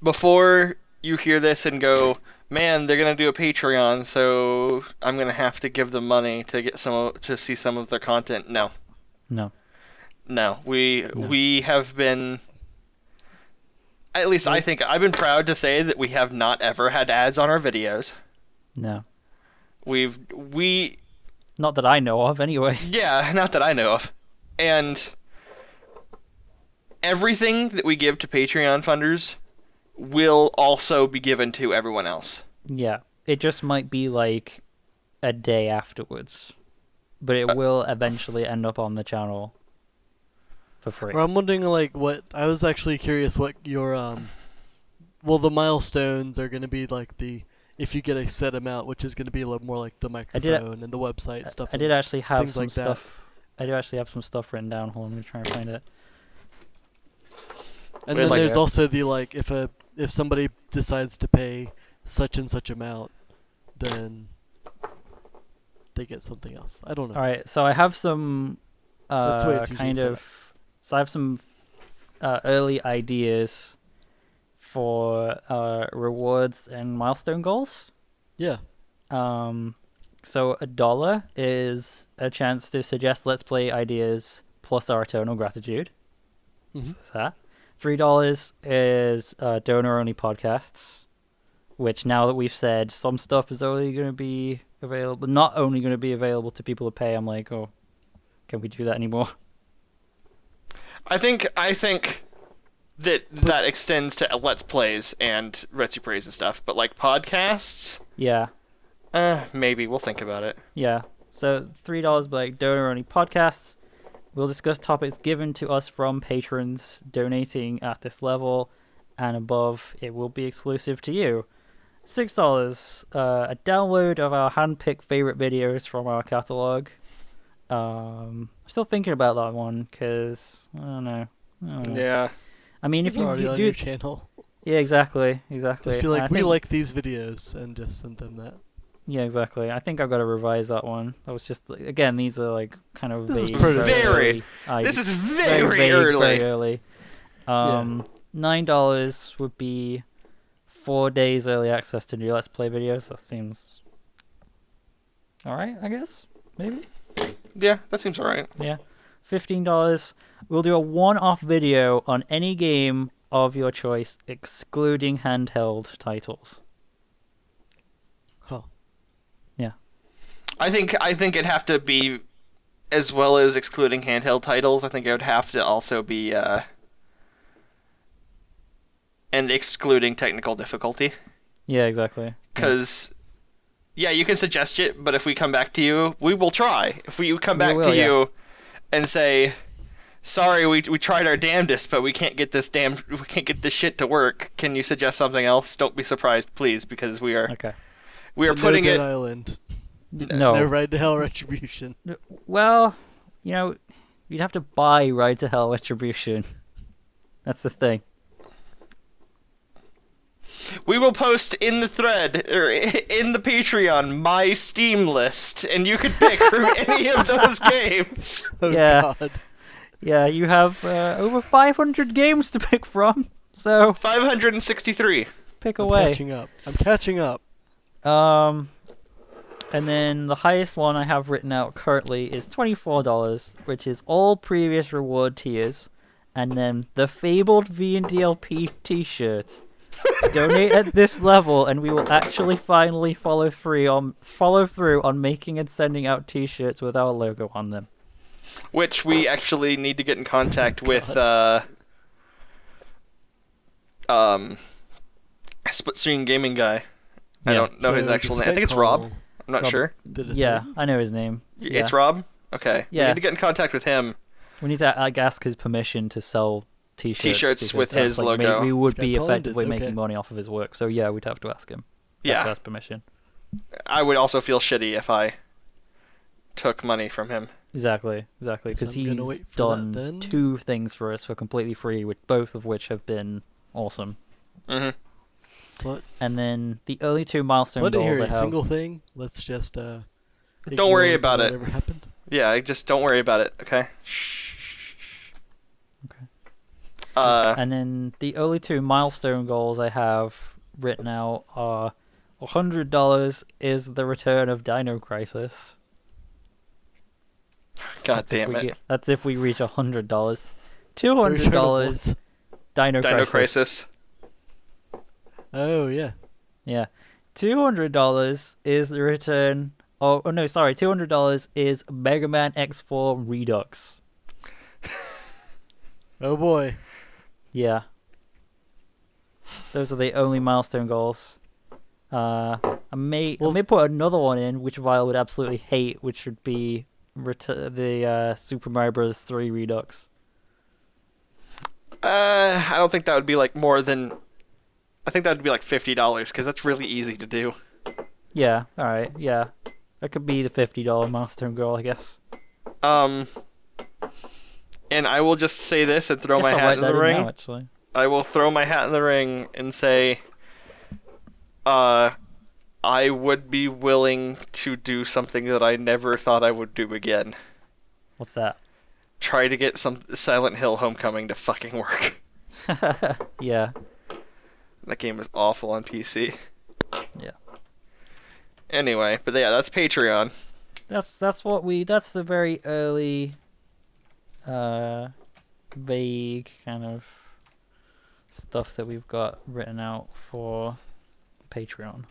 S1: Before you hear this and go, man, they're gonna do a Patreon, so I'm gonna have to give them money to get to see some of their content. No. We have been. At least I think I've been proud to say that we have not ever had ads on our videos.
S2: No.
S1: We.
S2: Not that I know of, anyway.
S1: Yeah, not that I know of. And everything that we give to Patreon funders will also be given to everyone else.
S2: Yeah, it just might be like a day afterwards, but it will eventually end up on the channel for free.
S3: Well, I'm wondering, like, what I was actually curious what your the milestones are going to be, like if you get a set amount, which is going to be a little more like the microphone and the website and stuff.
S2: I did actually have some
S3: like
S2: stuff. I do actually have some stuff written down. Hold on, I'm gonna try and find it.
S3: And then there's also the like if somebody decides to pay such and such amount, then they get something else. I don't know.
S2: All right, so I have some
S3: That's the way it's
S2: kind of. So I have some early ideas for rewards and milestone goals.
S3: Yeah.
S2: So $1 is a chance to suggest Let's Play ideas plus our eternal gratitude.
S3: Mm-hmm.
S2: That's that. $3 is donor-only podcasts, which now that we've said some stuff is only going to be available, not only going to be available to people who pay, I'm like, oh, can we do that anymore?
S1: I think that extends to Let's Plays and Retsupres and stuff, but like podcasts?
S2: Yeah.
S1: Maybe. We'll think about it.
S2: Yeah. So $3 like donor-only podcasts. We'll discuss topics given to us from patrons donating at this level and above. It will be exclusive to you. $6, a download of our hand-picked favorite videos from our catalog. Still thinking about that one because I don't know.
S1: Yeah.
S2: I mean, if
S3: It's already
S2: you
S3: on
S2: do,
S3: your channel.
S2: yeah, exactly.
S3: Just be
S2: And I
S3: like, we
S2: think-
S3: like these videos, and just send them that.
S2: Yeah, exactly. I think I've got to revise that one. That was just again, these are like kind of
S3: This is
S2: vague,
S3: pretty
S1: Very.
S2: early
S1: This is
S2: very
S1: very
S2: vague,
S1: early.
S2: Very early. $9 would be 4 days early access to new Let's Play videos. That seems all right, I guess. Maybe.
S1: Yeah, that seems alright.
S2: Yeah. $15. We'll do a one-off video on any game of your choice, excluding handheld titles.
S3: Huh.
S2: Yeah.
S1: I think it'd have to be, as well as excluding handheld titles, I think it would have to also be, and excluding technical difficulty.
S2: Yeah, exactly.
S1: Because, yeah, you can suggest it, but if we come back to you, we will try. If we come
S2: We
S1: back
S2: will,
S1: to
S2: yeah.
S1: you and say, sorry, we tried our damnedest, but we can't get this shit to work. Can you suggest something else? Don't be surprised, please, because we are
S2: Okay.
S3: So
S1: putting
S3: no
S1: it.
S3: Dead Island.
S2: No.
S3: No Ride to Hell Retribution.
S2: Well, you'd have to buy Ride to Hell Retribution. That's the thing.
S1: We will post in the thread or in the Patreon my Steam list, and you can pick from any of those games.
S3: Oh
S2: Yeah.
S3: God.
S2: Yeah, you have over 500 games to pick from, so
S1: 563.
S2: pick
S3: I'm
S2: away.
S3: catching up.
S2: And then the highest one I have written out currently is $24, which is all previous reward tiers, and then the fabled VNDLP t-shirts. Donate at this level, and we will actually finally follow through on making and sending out t-shirts with our logo on them.
S1: Which we actually need to get in contact with Split Screen Gaming guy. I
S2: Yeah.
S1: don't know his
S3: So
S1: actual
S3: the
S1: name. I think it's
S3: Skype
S1: Rob.
S3: call
S1: I'm not
S2: Rob.
S1: sure.
S3: did a
S2: Yeah,
S3: thing.
S2: I know his name.
S1: It's
S2: Yeah.
S1: Rob? Okay. We
S2: Yeah.
S1: need to get in contact with him.
S2: We need to ask his permission to sell t-shirts.
S1: T-shirts
S2: because
S1: with
S2: that's,
S1: his
S2: like,
S1: logo.
S2: we would
S3: Skype
S2: be
S3: call ended,
S2: effectively
S3: okay.
S2: making money off of his work. So yeah, we'd have to ask him.
S1: Yeah.
S2: That's permission.
S1: I would also feel shitty if I took money from him.
S2: Exactly,
S3: Guess
S2: because
S3: I'm gonna
S2: he's
S3: wait for that
S2: done
S3: then.
S2: 2 things for us for completely free, both of which have been awesome.
S1: Hmm.
S3: So
S2: And then the only 2 milestone
S3: I didn't
S2: goals
S3: hear
S2: I
S3: a
S2: have.
S3: single thing. Let's just
S1: Don't
S3: ignore
S1: worry about
S3: that
S1: it.
S3: ever happened.
S1: Yeah, just don't worry about it, okay? Shh.
S2: Okay.
S1: And
S2: And then the only 2 milestone goals I have written out are $100 is the return of Dino Crisis.
S1: God damn it.
S2: That's if we reach $100.
S3: The return of
S2: $200 Dino
S1: Dino
S2: Crisis.
S1: Crisis.
S3: Oh yeah.
S2: Yeah. $200 is the return. Oh no, sorry. $200 is Mega Man X4 Redux.
S3: Oh boy.
S2: Yeah. Those are the only milestone goals. I may put another one in, which Vile would absolutely hate, which would be the Super Mario Bros. 3 Redux.
S1: I don't think that would be like more than. I think that would be like $50 because that's really easy to do.
S2: Yeah. All right. Yeah. That could be the $50 milestone goal, I guess.
S1: And I will just say this and throw
S2: Guess
S1: my
S2: I'll
S1: hat
S2: write
S1: in
S2: that
S1: the ring.
S2: now, actually.
S1: I will throw my hat in the ring and say, I would be willing to do something that I never thought I would do again.
S2: What's that?
S1: Try to get some Silent Hill Homecoming to fucking work.
S2: Yeah.
S1: That game is awful on PC.
S2: Yeah.
S1: Anyway, but yeah, that's Patreon.
S2: That's the very early vague kind of stuff that we've got written out for Patreon.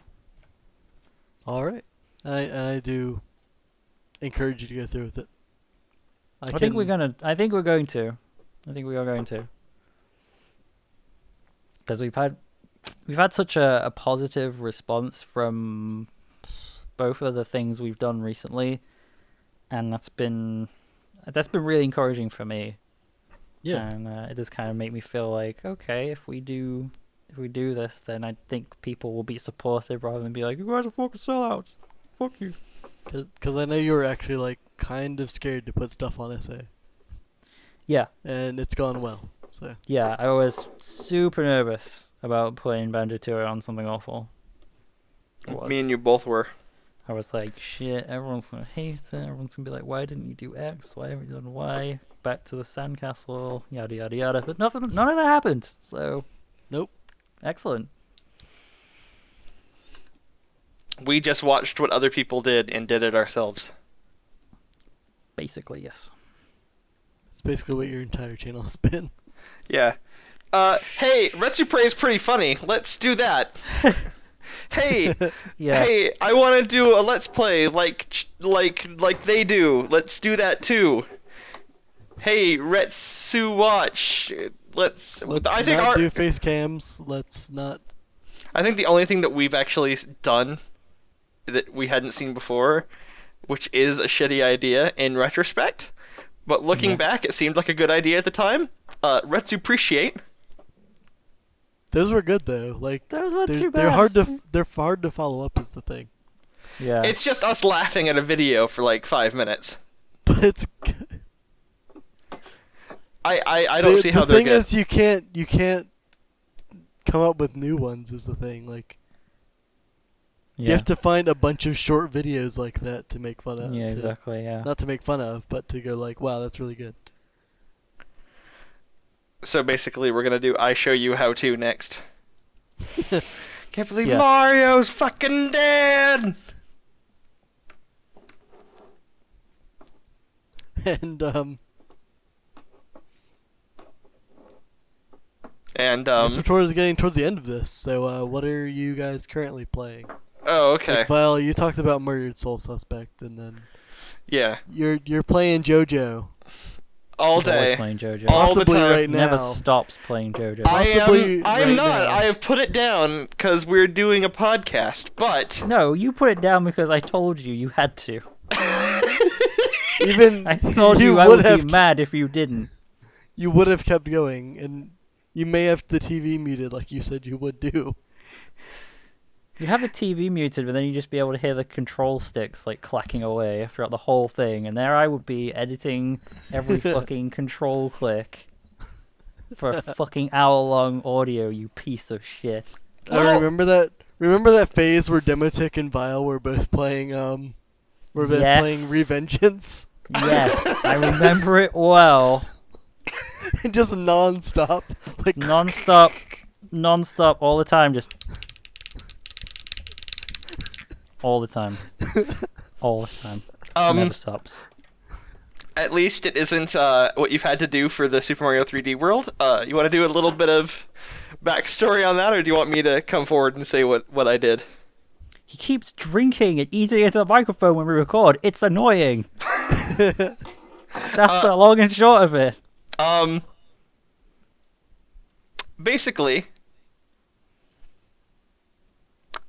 S3: All right. And I do encourage you to go through with it.
S2: I think we are going to. Because we've had such a positive response from both of the things we've done recently, and that's been that's been really encouraging for me.
S3: Yeah.
S2: And it does kind of make me feel like, okay, if we do this, then I think people will be supportive rather than be like, you guys are fucking sellouts. Fuck you.
S3: Because I know you were actually like kind of scared to put stuff on SA,
S2: Yeah,
S3: and it's gone well. So
S2: yeah. I was super nervous about putting Banjo-Tooie on something awful.
S1: Me and you both were.
S2: I was like, shit, everyone's gonna hate it. Everyone's gonna be like, why didn't you do X? Why haven't you done Y? Back to the sandcastle, yada yada yada. But none of that happened. So,
S3: nope.
S2: Excellent.
S1: We just watched what other people did and did it ourselves.
S2: Basically, yes.
S3: It's basically what your entire channel has been.
S1: Yeah. Hey, Retsupre is pretty funny. Let's do that. Hey,
S2: Yeah.
S1: hey, I want to do a Let's Play like they do. Let's do that too. Hey, Retsu Watch.
S3: Let's
S1: I think
S3: not do face cams. Let's not.
S1: I think the only thing that we've actually done that we hadn't seen before, which is a shitty idea in retrospect, but looking back, it seemed like a good idea at the time. Retsu appreciate.
S3: Those were good though. Like
S2: Those weren't too
S3: they're
S2: bad.
S3: they're hard to follow up is the thing.
S2: Yeah.
S1: It's just us laughing at a video for like 5 minutes.
S3: But it's good.
S1: I don't see how they're
S3: good. The
S1: good.
S3: thing is you can't come up with new ones is the thing. Like you have to find a bunch of short videos like that to make fun of.
S2: Yeah, exactly. Yeah.
S3: Not to make fun of, but to go like, wow, that's really good.
S1: So basically, we're gonna do I show you how to next. Can't believe
S2: Yeah.
S1: Mario's fucking dead.
S3: And
S1: And
S3: so we're getting towards the end of this. So what are you guys currently playing?
S1: oh, okay.
S3: Like, Val, you talked about Murdered Soul Suspect, and then
S1: Yeah.
S3: you're playing JoJo.
S1: All
S2: He's always
S1: day.
S2: playing JoJo.
S1: All the
S3: Possibly
S1: time.
S3: right now.
S2: Never stops playing JoJo.
S3: Possibly
S1: I'm
S3: right
S1: not.
S3: now.
S1: I have put it down because we're doing a podcast, but
S2: No, you put it down because I told you you had to.
S3: Even
S2: I told you I
S3: would
S2: would
S3: have
S2: be mad if you didn't.
S3: you would have kept going, and you may have the TV muted like you said you would do.
S2: You have the TV muted, but then you just be able to hear the control sticks like clacking away throughout the whole thing, and there I would be editing every fucking control click for a fucking hour-long audio. You piece of shit.
S3: I remember that. Remember that phase where Demotic and Vile were both playing
S2: Yes.
S3: playing Revengeance,
S2: Yes, I remember it well.
S3: and just non-stop, like
S2: Non-stop, all the time, just all the time, all the time. Never stops.
S1: At least it isn't what you've had to do for the Super Mario 3D World. You want to do a little bit of backstory on that, or do you want me to come forward and say what I did?
S2: He keeps drinking and eating into the microphone when we record. It's annoying. That's the long and short of it.
S1: Basically,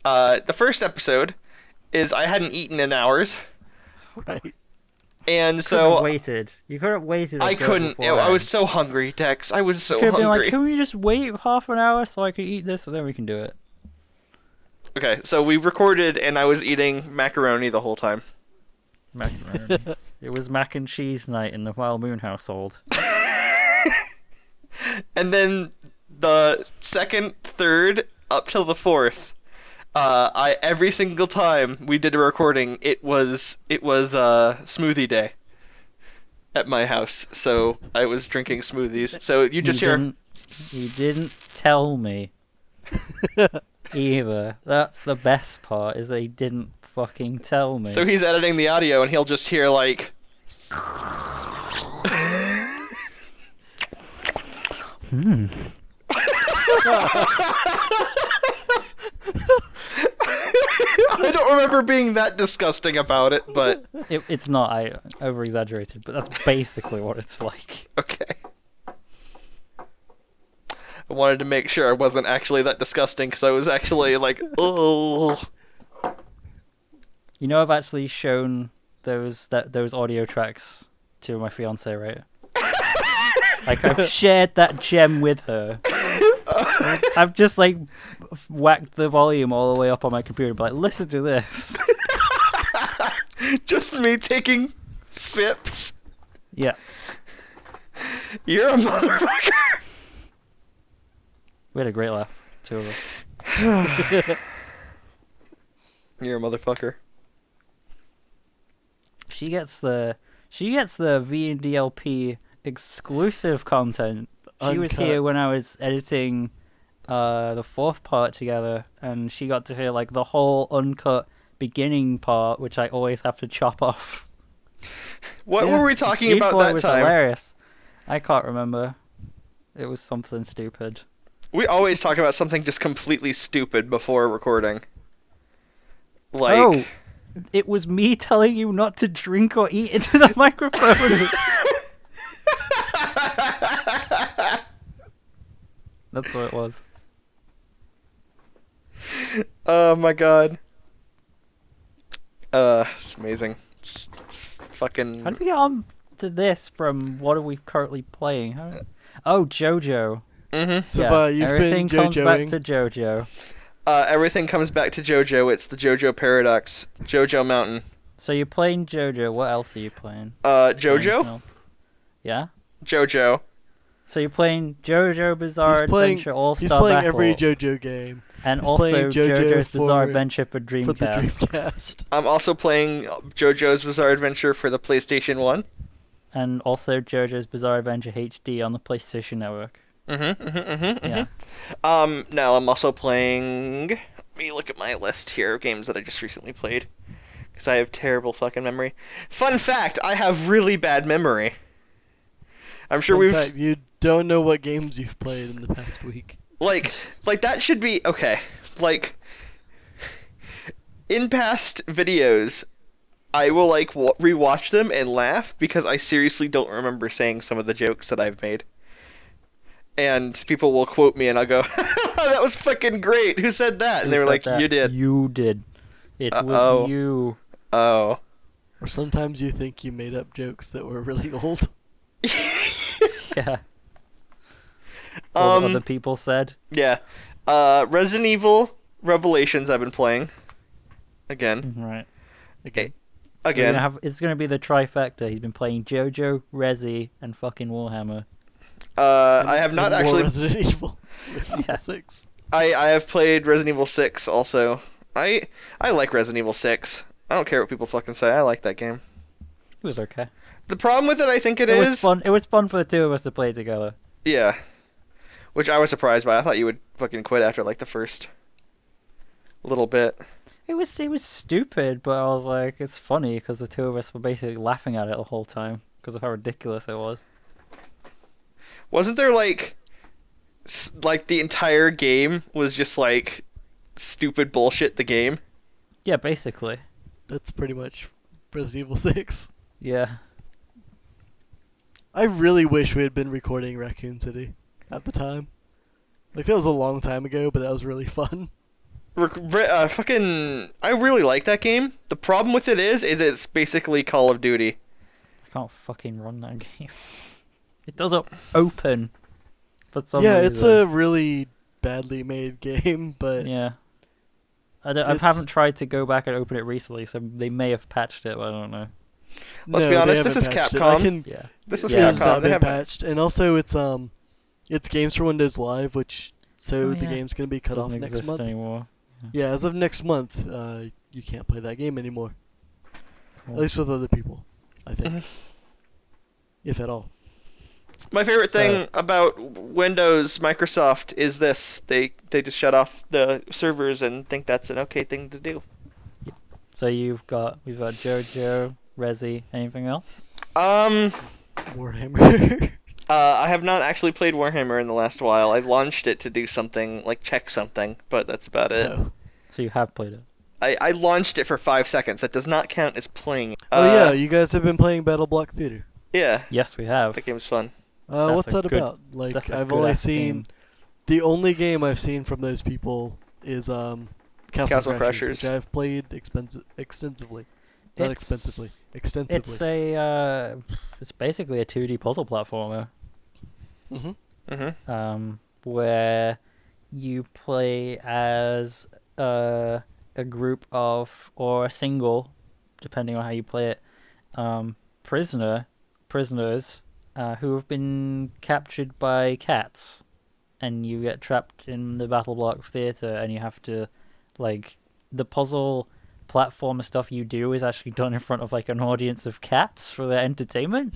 S1: the first episode is I hadn't eaten in hours,
S3: right?
S1: and
S2: You
S1: so
S2: waited. You could have waited.
S1: I couldn't. I was so hungry, Dex. I was so
S2: could have been
S1: hungry.
S2: like, can we just wait half an hour so I can eat this, and then we can do it.
S1: Okay, so we recorded, and I was eating macaroni the whole time.
S2: Macaroni. It was mac and cheese night in the Wild Moon household.
S1: And then the second, third, up till the fourth, I every single time we did a recording, it was smoothie day at my house. So I was drinking smoothies. So you just hear.
S2: You didn't tell me either. That's the best part. Is they didn't fucking tell me.
S1: So he's editing the audio, and he'll just hear like. I don't remember being that disgusting about it, but
S2: It's not. I over exaggerated, but that's basically what it's like.
S1: okay. I wanted to make sure I wasn't actually that disgusting, because I was actually like, oh.
S2: You know, I've actually shown those audio tracks to my fiance, right? Like, I've shared that gem with her. I've just, like, whacked the volume all the way up on my computer, but, like, listen to this.
S1: Just me taking sips.
S2: Yeah.
S1: You're a motherfucker.
S2: We had a great laugh, two of us.
S1: You're a motherfucker.
S2: She gets the VNDLP exclusive content. She was
S3: Uncut.
S2: here when I was editing the fourth part together, and she got to hear like the whole uncut beginning part, which I always have to chop off.
S1: What
S3: Yeah.
S1: were we talking
S2: She
S1: about
S2: thought
S1: that
S2: it was
S1: time?
S2: hilarious. I can't remember. It was something stupid.
S1: We always talk about something just completely stupid before recording. Like,
S2: Oh, it was me telling you not to drink or eat into the microphone. That's what it was.
S1: Oh my god. It's amazing. It's fucking.
S2: How do we get on to this from what are we currently playing? Oh, JoJo.
S1: Mm-hmm.
S3: So
S2: Yeah,
S3: you've
S2: everything
S3: been
S2: comes back
S3: JoJoing.
S2: to JoJo.
S1: Everything comes back to JoJo. It's the JoJo paradox. JoJo Mountain.
S2: So you're playing JoJo. What else are you playing? Anything
S1: JoJo?
S2: else? Yeah.
S1: JoJo.
S2: So you're playing JoJo Bizarre Adventure All
S3: He's
S2: Star
S3: playing
S2: Battle,
S3: every JoJo game
S2: and
S3: he's
S2: also
S3: playing JoJo
S2: JoJo's Bizarre
S3: for-
S2: Adventure for
S3: for the
S2: Dreamcast,
S3: Dreamcast.
S1: I'm also playing JoJo's Bizarre Adventure for the PlayStation 1.
S2: and also JoJo's Bizarre Adventure HD on the PlayStation Network. Yeah.
S1: Now I'm also playing. Let me look at my list here of games that I just recently played. Because I have terrible fucking memory. Fun fact, I have really bad memory. I'm sure
S3: In
S1: we've.
S3: fact, you don't know what games you've played in the past week.
S1: Like that should be. Okay. Like. In past videos, I will, like, rewatch them and laugh because I seriously don't remember saying some of the jokes that I've made. And people will quote me and I'll go, that was fucking great. Who said that? And they were like, you did.
S2: You did. It
S1: Uh-oh.
S2: was you.
S1: Oh.
S3: Or sometimes you think you made up jokes that were really old.
S2: Yeah. What other people said.
S1: Yeah. Resident Evil Revelations I've been playing. Again.
S2: Right.
S3: Again.
S1: Again.
S2: It's gonna be the trifecta. He's been playing JoJo, Resi, and fucking Warhammer.
S1: I have not
S3: And more
S1: actually.
S3: Resident Evil. Resident
S2: Yeah.
S3: Evil 6.
S1: I have played Resident Evil 6 also. I like Resident Evil 6. I don't care what people fucking say. I like that game.
S2: It was okay.
S1: The problem with it, I think
S2: It was fun. It was fun for the two of us to play together.
S1: Yeah. Which I was surprised by. I thought you would fucking quit after like the first little bit.
S2: It was stupid, but I was like, it's funny because the two of us were basically laughing at it the whole time because of how ridiculous it was.
S1: Wasn't there like the entire game was just like stupid bullshit the game?
S2: Yeah, basically.
S3: That's pretty much Resident Evil 6.
S2: Yeah.
S3: I really wish we had been recording Raccoon City at the time. Like, that was a long time ago, but that was really fun.
S1: Fucking, I really like that game. The problem with it is it's basically Call of Duty.
S2: I can't fucking run that game. It doesn't open for some
S3: Yeah,
S2: reason.
S3: it's a really badly made game, but
S2: Yeah. I
S3: It's-
S2: haven't tried to go back and open it recently, so they may have patched it, but I don't know.
S1: Let's
S3: no,
S1: be
S3: they
S1: honest, this
S3: haven't
S1: is
S3: patched it.
S1: Capcom.
S3: I can,
S2: Yeah.
S1: This is
S3: it has
S1: Capcom.
S3: not
S1: They
S3: been
S1: haven't.
S3: patched, and also it's games for Windows Live, which
S2: Oh,
S3: the
S2: yeah.
S3: game's gonna be cut off
S2: Doesn't
S3: next
S2: exist
S3: month.
S2: anymore.
S3: Yeah, as of next month, you can't play that game anymore.
S2: Cool.
S3: At least with other people, I think,
S1: Mhm.
S3: if at all.
S1: My favorite thing
S2: So-
S1: about Windows Microsoft is this: they just shut off the servers and think that's an okay thing to do.
S2: So we've got JoJo, Resi, anything else?
S3: Warhammer.
S1: I have not actually played Warhammer in the last while. I launched it to do something, like check something, but that's about it.
S3: No.
S2: So you have played it.
S1: I launched it for 5 seconds. That does not count as playing.
S3: Oh yeah, you guys have been playing Battle Block Theater.
S1: Yeah,
S2: Yes, we have.
S1: that game's fun.
S2: That's
S3: What's
S2: a
S3: that
S2: good-
S3: about? Like,
S2: That's a
S3: I've
S2: good
S3: only
S2: ass
S3: seen
S2: game.
S3: the only game I've seen from those people is Castle
S1: Castle
S3: Crashers,
S1: Crashers.
S3: which I've played extensively. Not
S2: It's
S3: expensively. Extensively.
S2: It's basically a 2D puzzle platformer.
S3: Mm-hmm.
S2: Where you play as a group of, or a single, depending on how you play it, prisoners who have been captured by cats, and you get trapped in the Battle Block Theater, and you have to, like, the puzzle platformer stuff you do is actually done in front of like an audience of cats for their entertainment.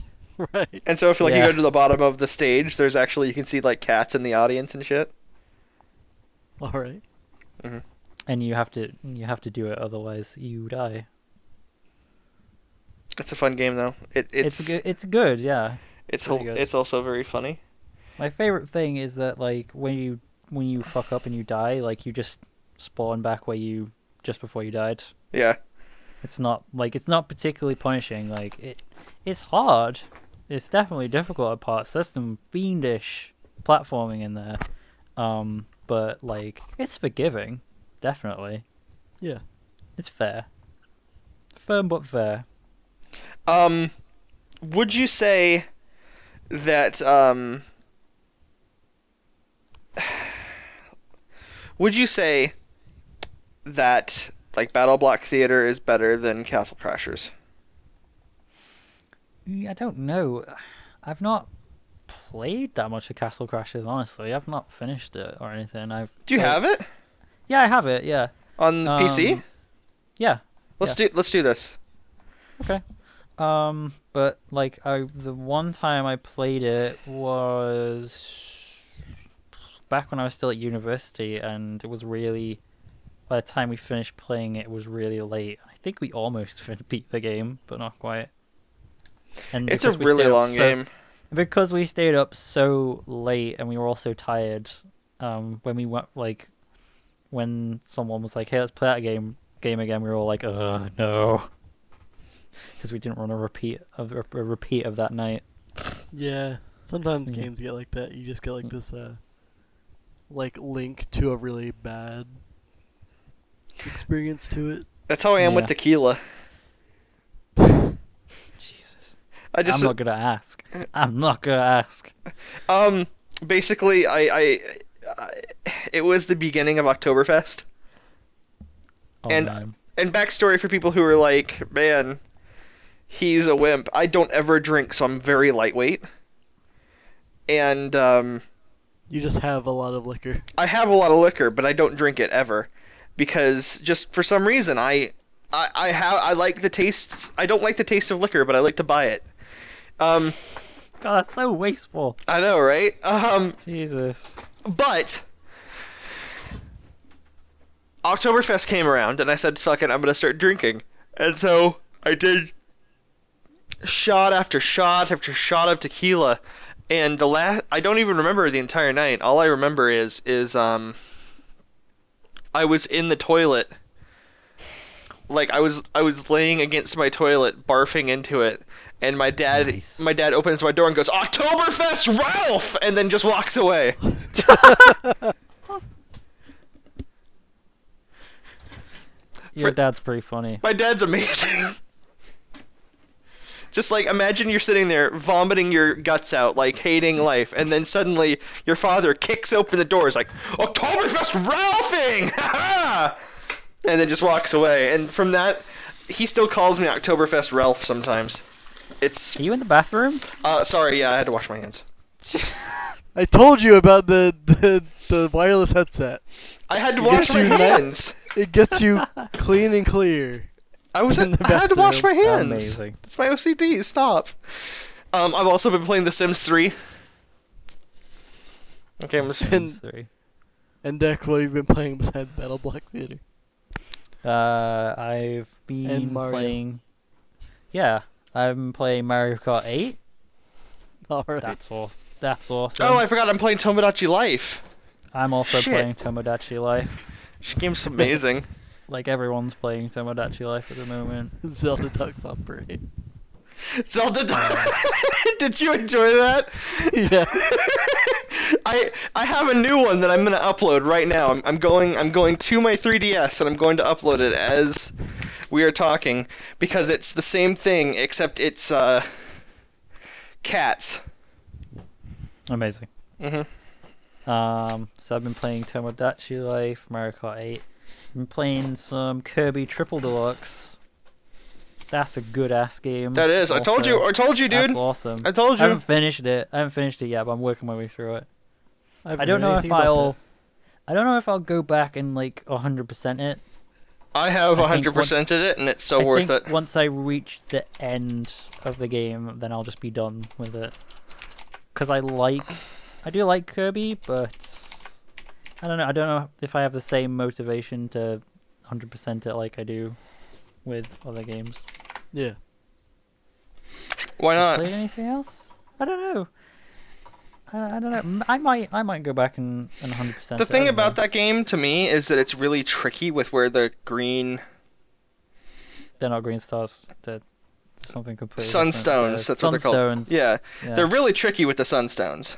S3: Right.
S1: And so if like
S2: Yeah.
S1: you go to the bottom of the stage, there's actually you can see like cats in the audience and shit.
S3: All right.
S2: And you have to do it, otherwise you die.
S1: It's a fun game though.
S2: It's good, yeah.
S1: It's
S2: pretty good.
S1: it's also very funny.
S2: My favorite thing is that like when you fuck up and you die, like you just spawn back where you just before you died.
S1: Yeah.
S2: It's not particularly punishing. Like it's hard. It's definitely difficult at parts. There's some fiendish platforming in there. But like it's forgiving, definitely.
S3: Yeah.
S2: It's fair. Firm but fair.
S1: Would you say that would you say that like Battle Block Theater is better than Castle Crashers?
S2: I don't know. I've not played that much of Castle Crashers, honestly. I've not finished it or anything.
S1: Do you have it
S2: Yeah, I have it. Yeah.
S1: on PC?
S2: Yeah.
S1: Let's do this.
S2: Okay. But like the one time I played it was back when I was still at university, and it was really, by the time we finished playing it was really late. I think we almost beat the game, but not quite. And
S1: It's a
S2: because we
S1: really
S2: stayed up
S1: long game.
S2: because we stayed up so late and we were all so tired. When we went when someone was like, "Hey, let's play that game again," we were all like, no," because we didn't want a repeat of that night.
S3: Yeah. Sometimes
S2: Yeah.
S3: games get like that. You just get like this, like link to a really bad experience to it.
S1: That's how I am with
S2: Yeah.
S1: tequila.
S2: Jesus.
S1: I just
S2: I'm not gonna ask.
S1: Basically I it was the beginning of Oktoberfest.
S2: Oh,
S1: And-
S2: man.
S1: And backstory for people who are like, man, he's a wimp. I don't ever drink, so I'm very lightweight. And
S3: You just have a lot of liquor.
S1: I have a lot of liquor, but I don't drink it ever, because just for some reason I like the taste. I don't like the taste of liquor, but I like to buy it.
S2: God, that's so wasteful.
S1: I know, right?
S2: Jesus.
S1: But Oktoberfest came around, and I said, "Fuck it, I'm gonna start drinking." And so I did shot after shot after shot of tequila, and I don't even remember the entire night. All I remember is I was in the toilet, like I was laying against my toilet, barfing into it, and my dad
S2: Nice.
S1: opens my door and goes, "Oktoberfest, Ralph!" and then just walks away.
S2: Your dad's pretty funny.
S1: My dad's amazing. Just like imagine you're sitting there vomiting your guts out, like hating life, and then suddenly your father kicks open the doors like, "Oktoberfest Ralphing!" Ha-ha! And then just walks away. And from that, he still calls me Oktoberfest Ralph sometimes. It's
S2: Are you in the bathroom?
S1: sorry, yeah, I had to wash my hands.
S3: I told you about the wireless headset.
S1: I had to
S3: You
S1: wash
S3: get
S1: my
S3: you
S1: hands.
S3: It gets you clean and clear.
S1: I had to wash my
S2: bathroom.
S1: hands.
S2: Amazing.
S1: It's my OCD. Stop. I've also been playing The Sims 3. Okay, I'm just
S2: Sims 3.
S3: And Dex, what have you been playing besides Battle Block Theater?
S2: I've
S3: And
S2: been
S3: Mario.
S2: playing. Yeah, I've been playing Mario Kart 8.
S3: Alright.
S2: That's awesome.
S1: Oh, I forgot I'm playing Tomodachi Life.
S2: I'm also
S1: Shit.
S2: playing Tomodachi Life.
S1: This game's amazing.
S2: Like everyone's playing Tomodachi Life at the moment.
S3: Zelda Ducks on Parade.
S1: Zelda. Did you enjoy that?
S3: Yes.
S1: I have a new one that I'm gonna upload right now. I'm going to my 3DS and I'm going to upload it as we are talking because it's the same thing except it's cats.
S2: Amazing.
S1: Mhm.
S2: So I've been playing Tomodachi Life, Mario Kart 8. I've been playing some Kirby Triple Deluxe. That's a good ass game.
S1: That is. I told you, dude.
S2: That's awesome.
S1: I told
S2: I
S1: you.
S2: haven't finished it. yet, but I'm working my way through it.
S3: haven't
S2: I don't
S3: heard
S2: know
S3: anything
S2: if
S3: about
S2: I'll. I don't know if I'll go back and like 100% it.
S1: I have
S2: I think
S1: 100%ed it, and it's so
S2: I
S1: worth
S2: think
S1: it.
S2: once I reach the end of the game, then I'll just be done with it. Because I do like Kirby, but I don't know. I don't know if I have the same motivation to 100% it like I do with other games.
S3: Yeah.
S1: Why not?
S2: Played anything else? I don't know. I don't know. I might go back and 100%.
S1: The thing about that game to me is that it's really tricky with where the green
S2: they're not green stars. They're something completely
S1: sunstones.
S2: different.
S1: That's what they're called.
S2: Sunstones.
S1: Yeah,
S2: Yeah.
S1: they're really tricky with the sunstones,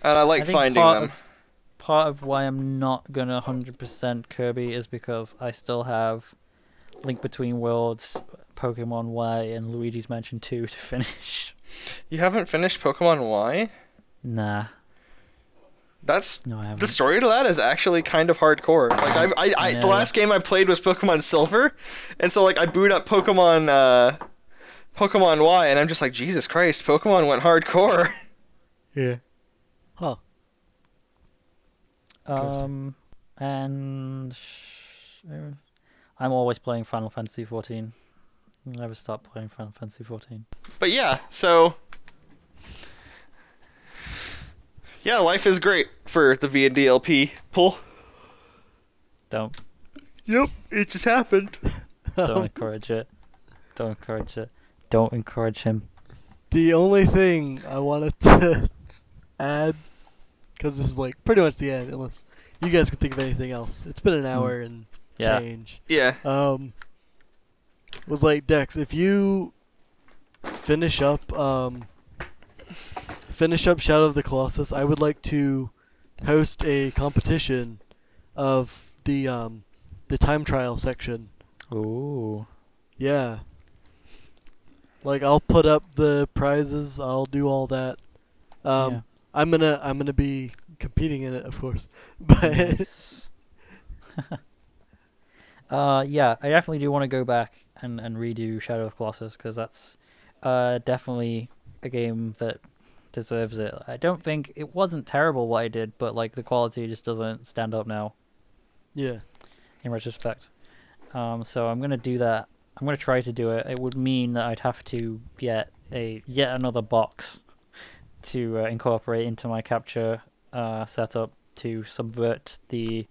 S1: and I like
S2: think
S1: finding them.
S2: Part of why I'm not gonna 100% Kirby is because I still have Link Between Worlds, Pokemon Y, and Luigi's Mansion 2 to finish.
S1: You haven't finished Pokemon Y?
S2: Nah.
S1: That's
S2: No, I haven't.
S1: the story to that is actually kind of hardcore. Like I the
S2: know.
S1: last game I played was Pokemon Silver, and so like I boot up Pokemon Y, and I'm just like, Jesus Christ, Pokemon went hardcore.
S2: Yeah.
S3: Huh.
S2: And I'm always playing Final Fantasy 14. I'll never stop playing Final Fantasy 14.
S1: But yeah, so yeah, life is great for the VNDLP pull.
S2: Don't
S1: Yep, it just happened.
S2: encourage it. Don't encourage it. Don't encourage him.
S3: The only thing I wanted to add, because this is like pretty much the end, unless you guys can think of anything else. It's been an hour and
S2: Yeah.
S3: change.
S1: Yeah.
S3: Was like, Dex, if you finish up Shadow of the Colossus, I would like to host a competition of the time trial section.
S2: Ooh.
S3: Yeah. Like, I'll put up the prizes, I'll do all that.
S2: Yeah.
S3: I'm gonna be competing in it, of course. But
S2: Nice. Yeah, I definitely do want to go back and redo Shadow of the Colossus, because that's definitely a game that deserves it. I don't think it wasn't terrible what I did, but like the quality just doesn't stand up now
S3: yeah.
S2: in retrospect. So I'm gonna do that. I'm gonna try to do it. It would mean that I'd have to get yet another box to incorporate into my capture setup to subvert the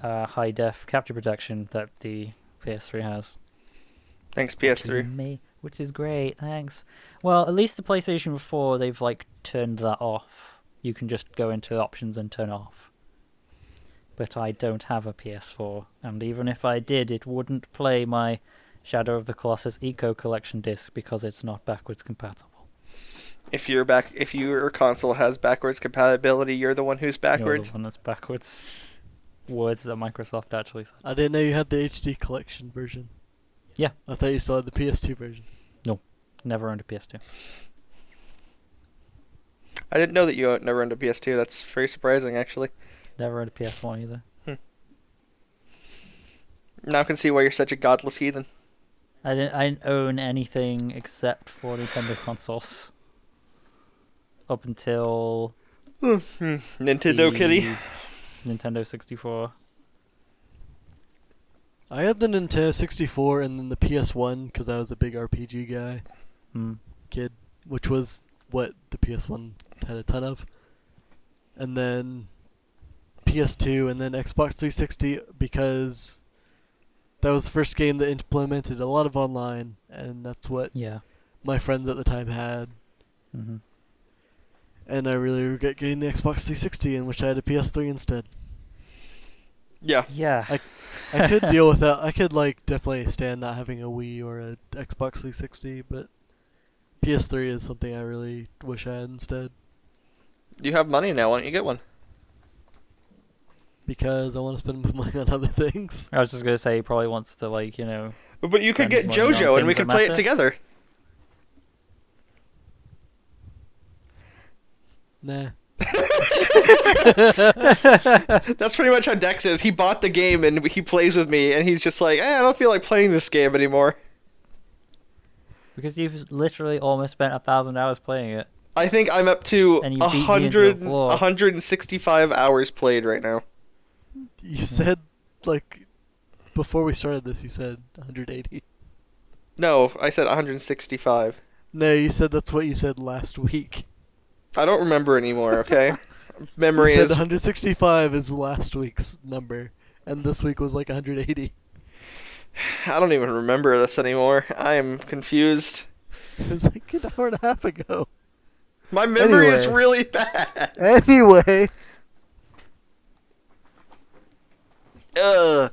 S2: high def capture protection that the PS3 has.
S1: Thanks, PS3.
S2: Which is great, thanks. Well, at least the PlayStation 4, they've like turned that off. You can just go into options and turn off. But I don't have a PS4, and even if I did, it wouldn't play my Shadow of the Colossus Eco Collection disc because it's not backwards compatible.
S1: If your console has backwards compatibility, you're the one who's
S2: You're
S1: backwards.
S2: the one that's backwards. Words that Microsoft actually said.
S3: I didn't know you had the HD collection version.
S2: Yeah.
S3: I thought you still had the PS2 version.
S2: Never owned a PS2.
S1: I didn't know that you never owned a PS2. That's very surprising, actually.
S2: Never owned a PS1 either.
S1: Now I can see why you're such a godless heathen.
S2: I didn't own anything except for Nintendo consoles. Up until
S1: Nintendo Kitty.
S2: Nintendo 64.
S3: I had the Nintendo 64 and then the PS1 because I was a big RPG guy, kid, which was what the PS1 had a ton of. And then PS2 and then Xbox 360 because that was the first game that implemented a lot of online, and that's what my friends at the time had.
S2: Mm-hmm.
S3: And I really regret getting the Xbox 360 and wish I had a PS3 instead.
S1: Yeah.
S2: Yeah.
S3: I could deal with that. I could like definitely stand not having a Wii or a Xbox 360, but PS3 is something I really wish I had instead.
S1: You have money now. Why don't you get one?
S3: because I want to spend money on other things.
S2: I was just gonna say he probably wants to like
S1: But you could
S2: spend
S1: get
S2: money on
S1: JoJo and we
S2: things
S1: could
S2: that
S1: play it
S2: matter.
S1: together.
S3: Nah.
S1: That's pretty much how Dex is. He bought the game and he plays with me, and he's just like, I don't feel like playing this game anymore.
S2: Because you've literally almost spent 1,000 hours playing it.
S1: I think I'm up to
S2: And you beat me into the floor.
S1: 165 hours played right now.
S3: You said, like, before we started this, you said 180.
S1: No, I said 165.
S3: No, you said that's what you said last week.
S1: I don't remember anymore, okay? Memory
S3: You said
S1: is...
S3: 165 is last week's number, and this week was like 180.
S1: I don't even remember this anymore. I am confused.
S3: It was like an hour and a half ago.
S1: My memory is
S3: Anyway.
S1: really bad.
S3: Anyway.
S1: Ugh.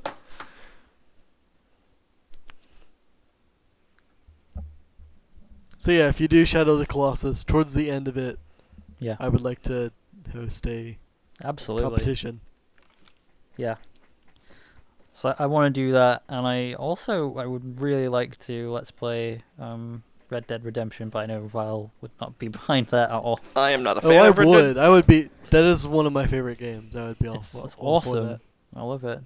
S3: So yeah, if you do Shadow of the Colossus, towards the end of it,
S2: Yeah,
S3: I would like to host a
S2: absolutely.
S3: competition.
S2: Yeah. So I want to do that, and I would really like to let's play Red Dead Redemption, but I know Val would not be behind that at all.
S1: I am not a
S3: Oh,
S1: fan
S3: I
S1: of Red Dead.
S3: would. I would be. That is one of my favorite games. I would be all.
S2: It's
S3: all for
S2: awesome.
S3: that.
S2: I love it.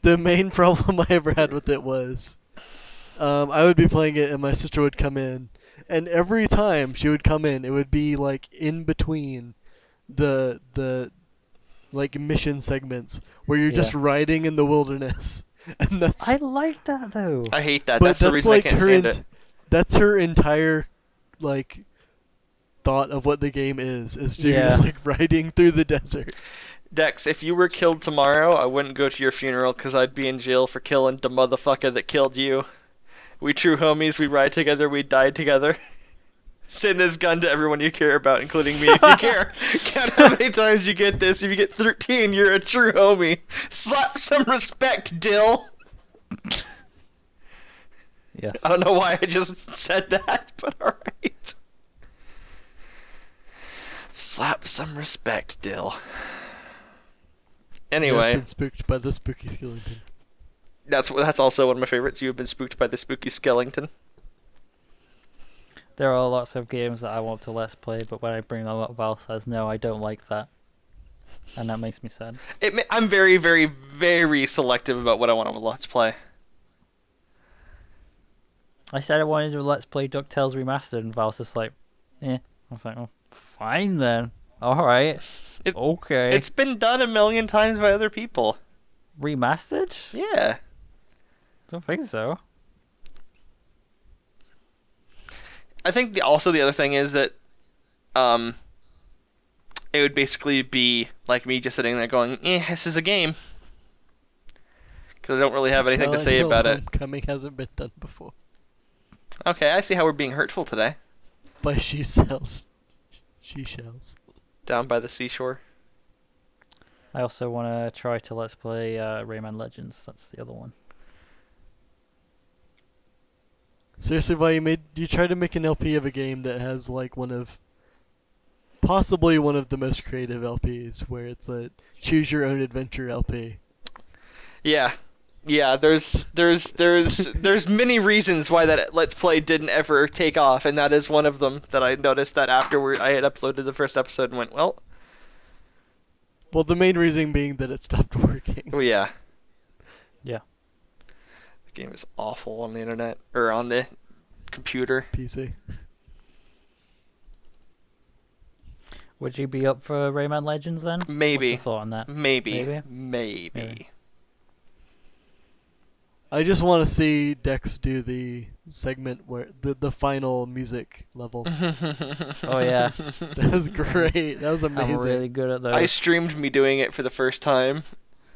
S3: The main problem I ever had with it was, I would be playing it and my sister would come in, and every time she would come in, it would be like in between the like mission segments where you're just
S2: Yeah.
S3: riding in the wilderness, and that's
S2: I like that though.
S1: I hate that.
S3: but
S1: That's the reason
S3: like
S1: I can't
S3: her
S1: stand it.
S3: that's her entire like thought of what the game is you're
S2: Yeah.
S3: just like riding through the desert.
S1: Dex, if you were killed tomorrow, I wouldn't go to your funeral because I'd be in jail for killing the motherfucker that killed you. We true homies, we ride together, we die together. Send this gun to everyone you care about, including me if you care. Count how many times you get this. If you get 13, you're a true homie. Slap some respect, Dill.
S2: Yes.
S1: I don't know why I just said that, but alright. Slap some respect, Dill.
S3: I've
S1: Anyway,
S3: been spooked by the spooky skeleton.
S1: that's also one of my favorites. You have been spooked by the spooky skeleton.
S2: There are lots of games that I want to let's play, but when I bring them up, Val says no, I don't like that, and that makes me sad.
S1: I'm very, very, very selective about what I want to let's play.
S2: I said I wanted to let's play DuckTales Remastered, and Val's just like, eh. I was like, oh, fine then. Alright. Okay.
S1: It's been done a million times by other people.
S2: Remastered?
S1: Yeah.
S2: Don't think so.
S1: I think also the other thing is that it would basically be like me just sitting there going, this is a game. Because I don't really have anything to
S3: Silent
S1: say
S3: Hill
S1: about it.
S3: Homecoming hasn't been done before.
S1: Okay, I see how we're being hurtful today.
S3: By she-shells. She-shells.
S1: Down by the seashore.
S2: I also want to try to let's play Rayman Legends. That's the other one.
S3: Seriously, why you tried to make an LP of a game that has like possibly one of the most creative LPs, where it's a choose your own adventure LP.
S1: Yeah. Yeah, there's many reasons why that Let's Play didn't ever take off, and that is one of them that I noticed that after I had uploaded the first episode and went, well,
S3: Well, the main reason being that it stopped working.
S1: yeah.
S2: Yeah.
S1: The game is awful on the internet, or on the computer.
S3: PC.
S2: Would you be up for Rayman Legends then?
S1: Maybe.
S2: What's your thought on that?
S1: Maybe.
S2: Maybe.
S3: I just want to see Dex do the segment where the final music level.
S2: Oh yeah.
S3: That was great. That was amazing.
S2: I'm really good at those.
S1: I streamed me doing it for the first time.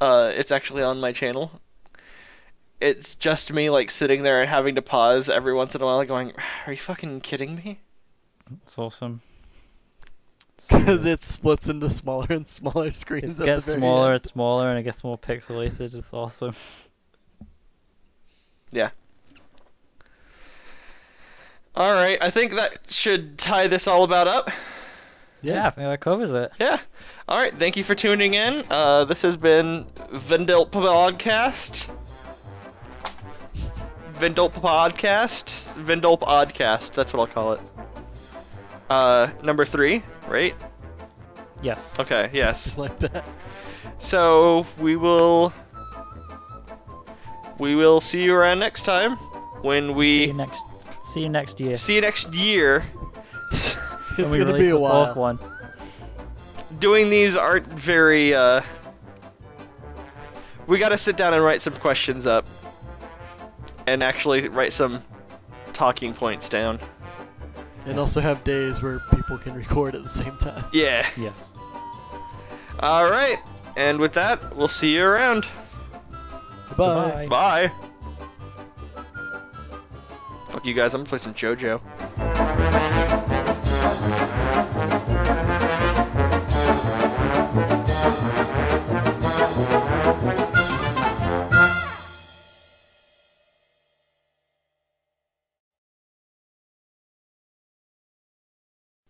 S1: It's actually on my channel. It's just me like sitting there and having to pause every once in a while going, are you fucking kidding me?
S2: It's awesome.
S3: Because it splits into smaller and smaller screens.
S2: It gets smaller and smaller, and it gets more pixelated. It's awesome.
S1: Yeah. Alright, I think that should tie this all about up.
S2: Yeah, I think that covers it.
S1: Yeah. All right. Thank you for tuning in. This has been VNDLPodcast. VNDLPodcast. That's what I'll call it. Number 3, right?
S2: Yes.
S1: Okay. Yes.
S3: Like that.
S1: So we will see you around next time when
S2: See
S1: we
S2: you next year.
S1: see you next year.
S2: When
S3: It's
S2: we
S3: gonna
S2: release
S3: be a
S2: the
S3: while.
S2: fourth one.
S1: Doing these aren't very. We gotta sit down and write some questions up, and actually write some talking points down.
S3: And also have days where people can record at the same time.
S1: Yeah.
S2: Yes.
S1: All right. And with that, we'll see you around.
S3: Bye.
S2: Goodbye.
S1: Bye. Fuck you guys. I'm gonna play some JoJo.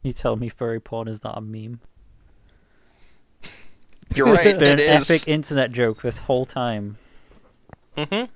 S2: You tell me furry porn is not a meme.
S1: You're right.
S2: Been
S1: It
S2: an
S1: is.
S2: epic internet joke this whole time.
S1: Mhm.